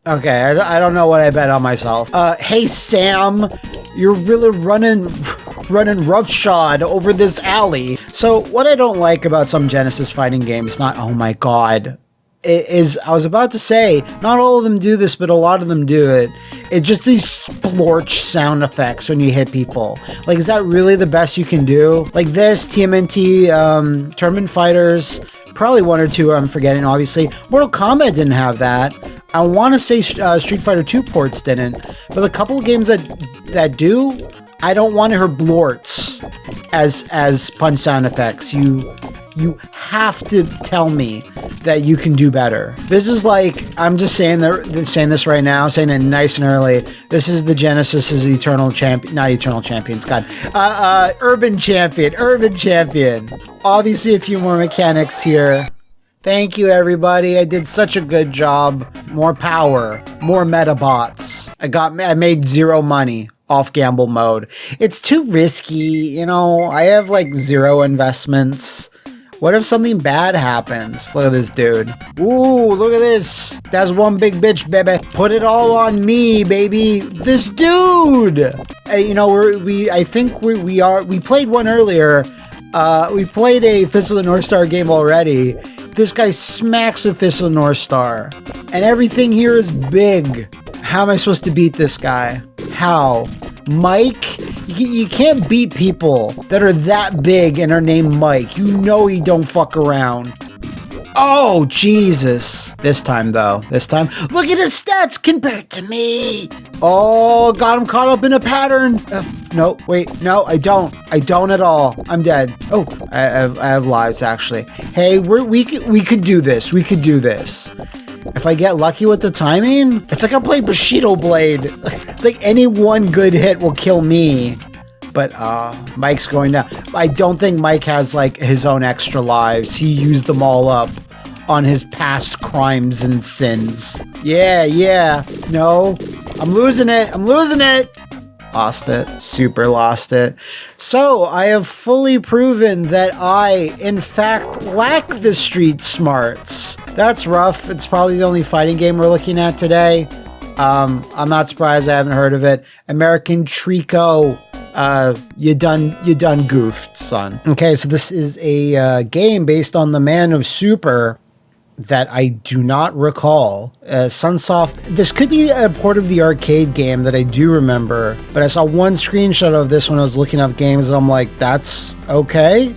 Okay, I don't know what I bet on myself. Hey Sam, you're really running roughshod over this alley. So what I don't like about some Genesis fighting games, not, oh my god, I was about to say, not all of them do this, but a lot of them do it. It's just these splorch sound effects when you hit people. Like, is that really the best you can do? Like this, TMNT, Tournament Fighters, probably one or two I'm forgetting, obviously. Mortal Kombat didn't have that. I want to say Street Fighter 2 ports didn't, but a couple of games that do, I don't want to hear blorts as punch sound effects. You have to tell me that you can do better. This is like, I'm just saying this right now, saying it nice and early. This is the Genesis's Eternal Champion, not Eternal Champions, God. Urban Champion. Obviously a few more mechanics here. Thank you, everybody. I did such a good job. More power, more Metabots. I made zero money off gamble mode. It's too risky, you know. I have like zero investments. What if something bad happens? Look at this dude. Ooh, look at this. That's one big bitch, baby. Put it all on me, baby. This dude. You know, I think we played one earlier. We played a Fist of the North Star game already. This guy smacks a Fist of the North Star. And everything here is big. How am I supposed to beat this guy? How? Mike? You can't beat people that are that big and are named Mike. You know he don't fuck around. Oh, Jesus. This time, though. Look at his stats compared to me. Oh, got him caught up in a pattern. No, wait. No, I don't. I don't at all. I'm dead. Oh, I have lives, actually. Hey, we could do this. We could do this. If I get lucky with the timing, it's like I'm playing Bushido Blade. It's like any one good hit will kill me. But Mike's going down. I don't think Mike has like his own extra lives. He used them all up on his past crimes and sins. Yeah. No, I'm losing it. Lost it. Super lost it. So I have fully proven that I, in fact, lack the street smarts. That's rough. It's probably the only fighting game we're looking at today. I'm not surprised I haven't heard of it. American Trico. You done goofed, son. Okay, so this is a game based on the Man of Super that I do not recall. Sunsoft, this could be a port of the arcade game that I do remember, but I saw one screenshot of this when I was looking up games and I'm like, that's okay?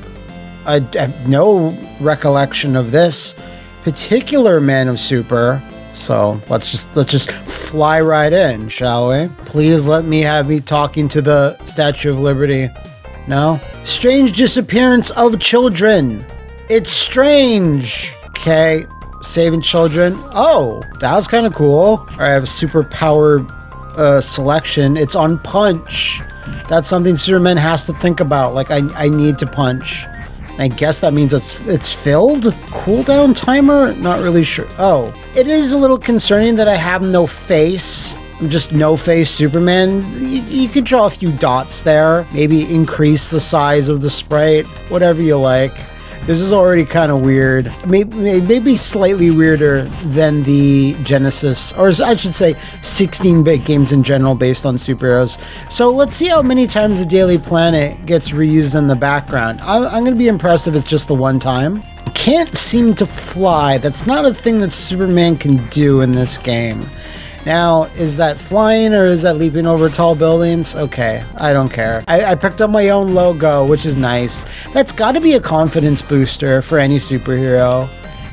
I have no recollection of this particular Man of Super. So let's just fly right in, shall we? Please let me have me talking to the Statue of Liberty. No? Strange disappearance of children. It's strange. Okay, saving children. Oh, that was kind of cool. All right, I have a super power selection. It's on punch. That's something Superman has to think about. Like, I need to punch. I guess that means it's filled? Cooldown timer? Not really sure. Oh, it is a little concerning that I have no face. just no-face Superman, you could draw a few dots there. Maybe increase the size of the sprite, whatever you like. This is already kind of weird. Maybe slightly weirder than the Genesis, or I should say 16-bit games in general based on superheroes. So let's see how many times the Daily Planet gets reused in the background. I'm going to be impressed if it's just the one time. Can't seem to fly. That's not a thing that Superman can do in this game. Now, is that flying or is that leaping over tall buildings? Okay, I don't care. I picked up my own logo, which is nice. That's got to be a confidence booster for any superhero.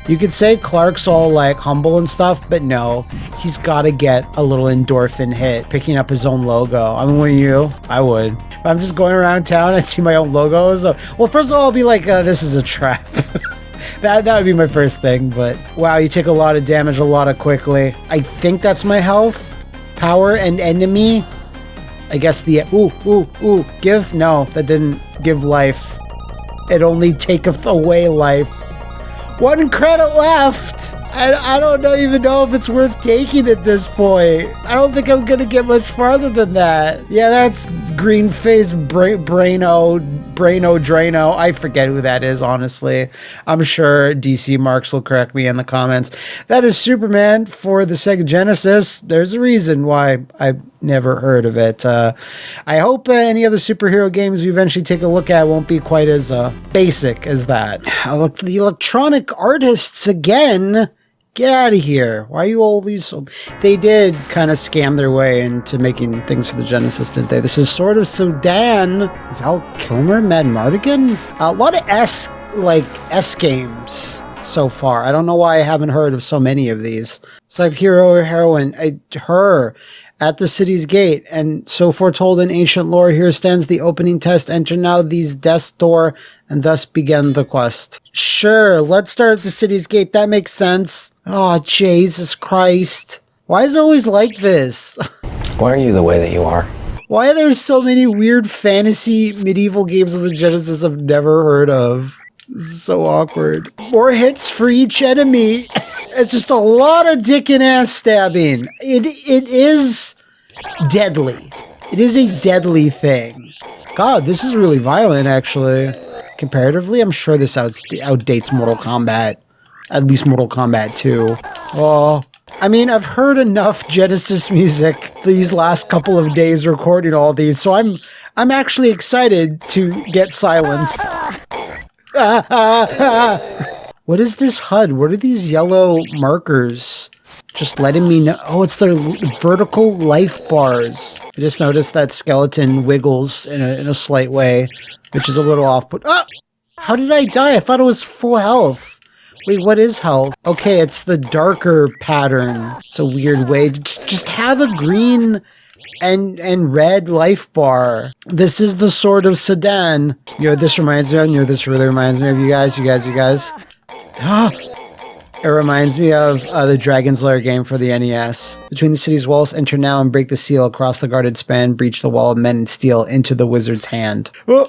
You could say Clark's all like humble and stuff, but no, he's got to get a little endorphin hit picking up his own logo. I mean, wouldn't you? I would. If I'm just going around town and see my own logos. Well, first of all, I'll be like, this is a trap. That would be my first thing, but wow, you take a lot of damage a lot of quickly. I think that's my health, power, and enemy. I guess the give? No, that didn't give life. It only taketh away life. 1 credit left. I don't even know if it's worth taking at this point. I don't think I'm gonna get much farther than that. Yeah, that's green face Braino Drano. I forget who that is, honestly. I'm sure DC Marks will correct me in the comments. That is Superman for the Sega Genesis. There's a reason why I've never heard of it. I hope any other superhero games we eventually take a look at won't be quite as basic as that. Look, the electronic artists again. Get out of here. Why are you all these... They did kind of scam their way into making things for the Genesis, didn't they? This is sort of Sodan, Val Kilmer, Mad Mardigan. A lot of S games so far. I don't know why I haven't heard of so many of these. It's like hero or heroine. Her at the city's gate, and so foretold in ancient lore, here stands the opening test. Enter now these death's door, and thus begin the quest. Sure, let's start at the city's gate. That makes sense. Oh, Jesus Christ. Why is it always like this? Why are you the way that you are? Why are there so many weird fantasy medieval games of the Genesis I've never heard of? This is so awkward. More hits for each enemy. It's just a lot of dick and ass stabbing. It is deadly. It is a deadly thing. God, this is really violent, actually. Comparatively, I'm sure this outdates Mortal Kombat. At least Mortal Kombat 2. Oh, I mean, I've heard enough Genesis music these last couple of days recording all these, so I'm actually excited to get silence. What is this HUD? What are these yellow markers? Just letting me know. Oh, it's their vertical life bars. I just noticed that skeleton wiggles in a slight way, which is a little off. But how did I die? I thought it was full health. Wait, what is health? Okay, it's the darker pattern. It's a weird way. Just have a green and red life bar. This is the Sword of Sodan. You know what this reminds me of? You know, this really reminds me of you guys. It reminds me of the Dragon's Lair game for the NES. Between the city's walls, enter now and break the seal across the guarded span, breach the wall of men and steel into the wizard's hand. Oh,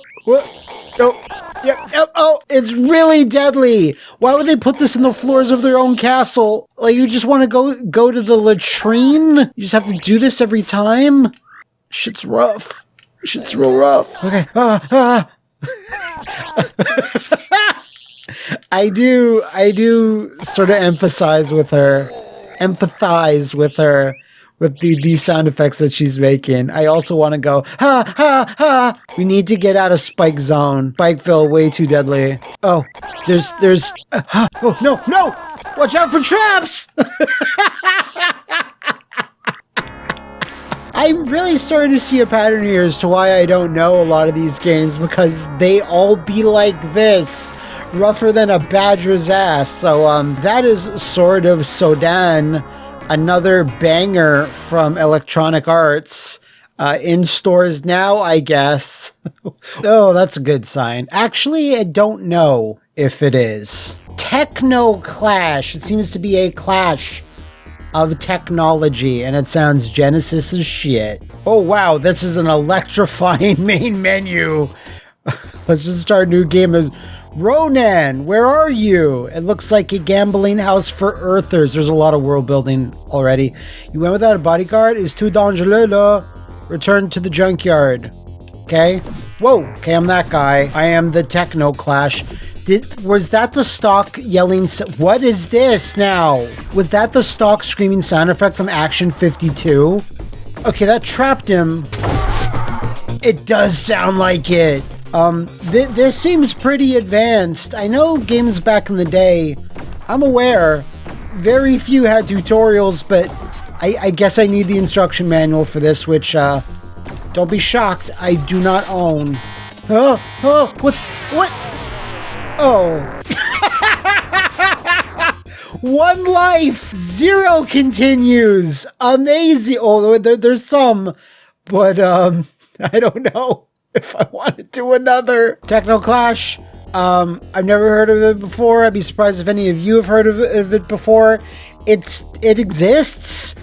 yep, oh, it's really deadly. Why would they put this in the floors of their own castle? Like, you just want to go to the latrine? You just have to do this every time? Shit's rough. Shit's real rough. Okay. I do sort of empathize with her with the sound effects that she's making. I also want to go, ha, ha, ha. We need to get out of Spike Zone. Spikeville, way too deadly. Oh, there's, oh, no. Watch out for traps. I'm really starting to see a pattern here as to why I don't know a lot of these games, because they all be like this. Rougher than a badger's ass. So that is Sword of Sodan, another banger from Electronic Arts. In stores now, I guess. Oh, that's a good sign. Actually, I don't know if it is. Technoclash. It seems to be a clash of technology, and it sounds Genesis as shit. Oh wow, this is an electrifying main menu. Let's just start a new game as Ronan, where are you? It looks like a gambling house for Earthers. There's a lot of world building already. You went without a bodyguard? It's too dangereux. Return to the junkyard. Okay. Whoa. Okay, I'm that guy. I am the Technoclash. Was that the stock yelling? What is this now? Was that the stock screaming sound effect from Action 52? Okay, that trapped him. It does sound like it. This seems pretty advanced. I know games back in the day, I'm aware, very few had tutorials, but I guess I need the instruction manual for this, which, don't be shocked, I do not own. What? Oh. 1 life! 0 continues! Amazing! Oh, there's some, but, I don't know if I want to do another. Technoclash. I've never heard of it before. I'd be surprised if any of you have heard of it before. It exists.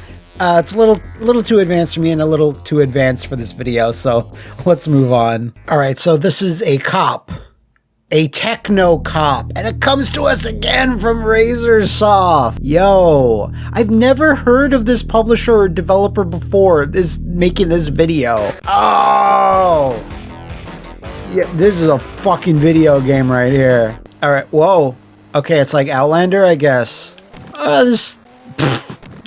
It's a little too advanced for me and a little too advanced for this video, so let's move on. All right, so this is a cop. A Technocop, and it comes to us again from Razorsoft. Yo, I've never heard of this publisher or developer before making this video. Oh, yeah, this is a fucking video game right here. All right, whoa. Okay, it's like Outlander, I guess.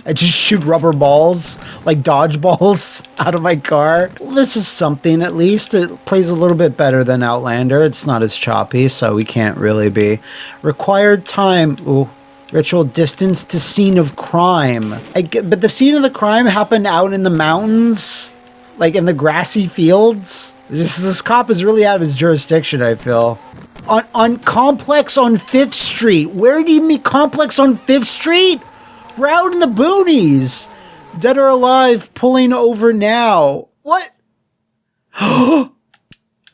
I just shoot rubber balls, like dodgeballs, out of my car. Well, this is something, at least. It plays a little bit better than Outlander. It's not as choppy, so we can't really be. Required time. Ooh. Ritual distance to scene of crime. But the scene of the crime happened out in the mountains, like in the grassy fields. This cop is really out of his jurisdiction, I feel. On Complex on 5th Street. Where do you mean Complex on 5th Street? We're out in the boonies. Dead or alive, pulling over now. What?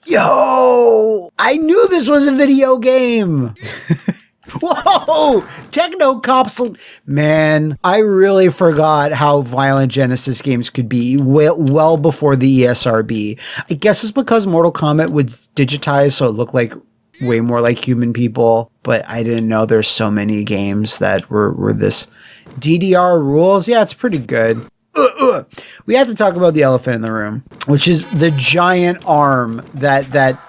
Yo! I knew this was a video game. Whoa! Technocop's... Man, I really forgot how violent Genesis games could be well before the ESRB. I guess it's because Mortal Kombat was digitized, so it looked like way more like human people. But I didn't know there's so many games that were this... DDR rules? Yeah, it's pretty good. We have to talk about the elephant in the room, which is the giant arm that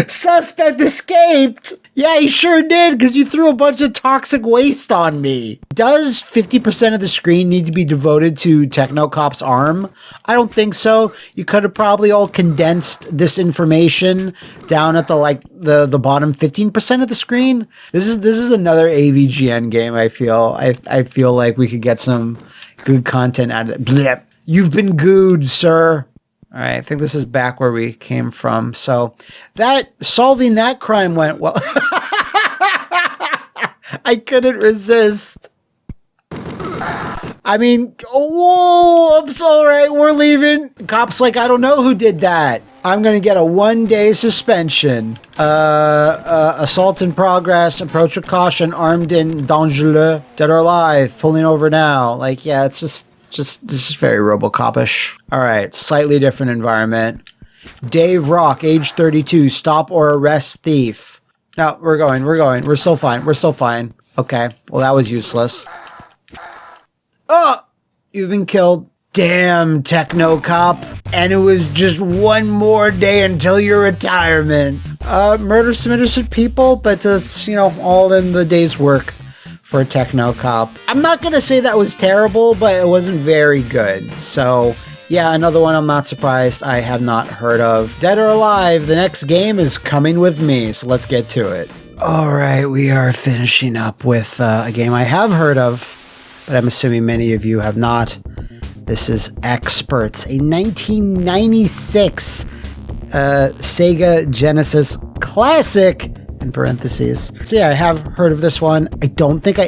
suspect escaped. Yeah, he sure did, because you threw a bunch of toxic waste on me. Does 50% of the screen need to be devoted to Technocop's arm? I don't think so. You could have probably all condensed this information down at the bottom 15% of the screen. This is another AVGN game, I feel. I feel like we could get some good content out of it. Blech. You've been gooed, sir. All right, I think this is back where we came from. So solving that crime went well. I couldn't resist. I mean, oh, I'm sorry, we're leaving. Cop's like, I don't know who did that. I'm going to get a 1-day suspension. Assault in progress, approach with caution, armed and dangereux, dead or alive, pulling over now. Like, yeah, it's just this is very Robocop-ish. All right, slightly different environment. Dave Rock, age 32, stop or arrest thief. No, we're going. We're still fine. Okay, well, that was useless. Oh, you've been killed. Damn, Technocop. And it was just one more day until your retirement. Murder some innocent people, but it's, all in the day's work for Technocop. I'm not going to say that was terrible, but it wasn't very good. So, yeah, another one I'm not surprised I have not heard of. Dead or Alive, the next game is coming with me, so let's get to it. All right, we are finishing up with a game I have heard of, but I'm assuming many of you have not. This is X-Perts, a 1996 Sega Genesis classic, in parentheses. So yeah, I have heard of this one. I think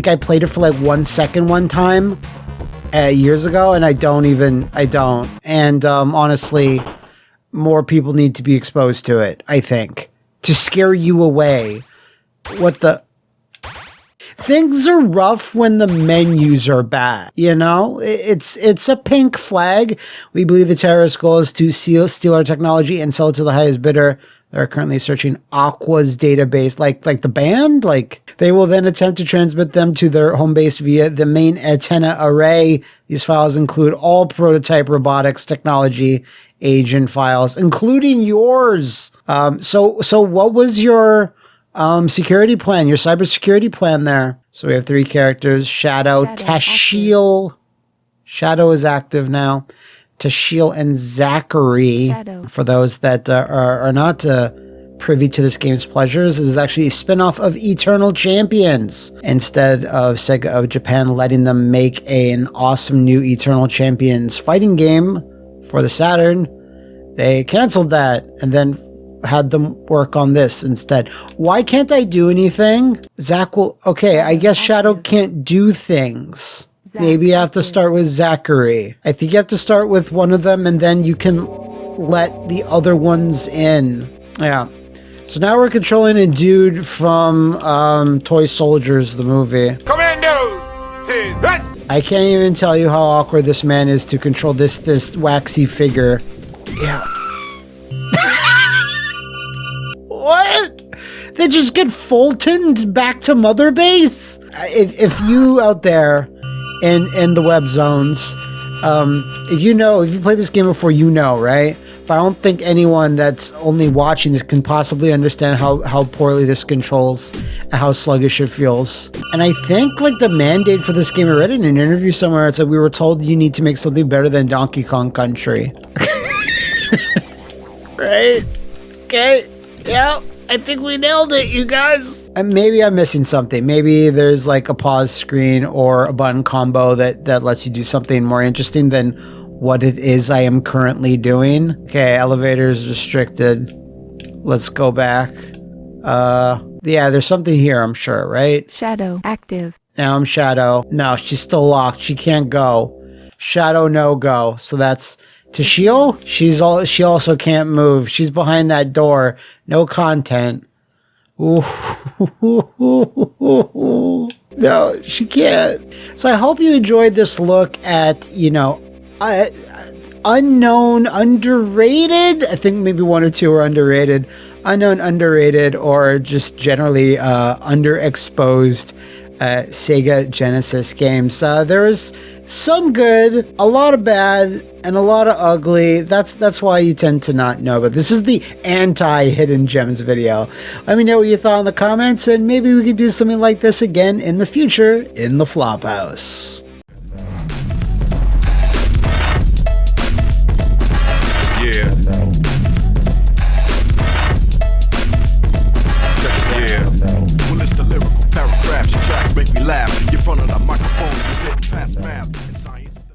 I played it for like 1 second one time years ago, and I don't. And honestly, more people need to be exposed to it, I think, to scare you away. What the? things are rough when the menus are bad. You know, it's a pink flag. We believe the terrorist goal is to steal our technology and sell it to the highest bidder. They're currently searching Aqua's database, like the band. Like, they will then attempt to transmit them to their home base via the main antenna array. These files include all prototype robotics technology agent files, including yours. So what was your security plan, your cybersecurity plan there? So we have 3 characters: Shadow, Tashiel. Shadow is active now. Tashiel and Zachary. For those that are not privy to this game's pleasures, it is actually a spin-off of Eternal Champions. Instead of Sega of Japan letting them make an awesome new Eternal Champions fighting game for the Saturn, they canceled that and then had them work on this instead. Why can't I do anything? Zach will... Okay, I guess Shadow can't do things. Maybe you have to start with Zachary. I think you have to start with one of them and then you can let the other ones in. Yeah. So now we're controlling a dude from Toy Soldiers, the movie. Commandos! I can't even tell you how awkward this man is to control this waxy figure. Yeah. What? They just get Fultoned back to Mother Base? If you out there in the web zones, if you played this game before, you know, right? But I don't think anyone that's only watching this can possibly understand how poorly this controls and how sluggish it feels. And I think like the mandate for this game, I read in an interview somewhere, it's like we were told you need to make something better than Donkey Kong Country. Right? Okay. Yeah, I think we nailed it, you guys. And maybe I'm missing something. Maybe there's like a pause screen or a button combo that lets you do something more interesting than what it is I am currently doing. Okay, elevators restricted. Let's go back. Yeah, there's something here, I'm sure, right? Shadow, active. Now I'm Shadow. No, she's still locked. She can't go. Shadow, no go. So that's Tashiel. She also can't move. She's behind that door. No content. Ooh. No, she can't. So I hope you enjoyed this look at, unknown, underrated. I think maybe 1 or 2 are underrated. Unknown, underrated, or just generally underexposed Sega Genesis games. There was some good, a lot of bad, and a lot of ugly. That's why you tend to not know. But this is the anti-hidden gems video. Let me know what you thought in the comments, and maybe we could do something like this again in the future in the Flophouse. Yeah. Well, it's the lyrical paragraphs, your tracks make me laugh. In front of the microphone, you didn't pass math.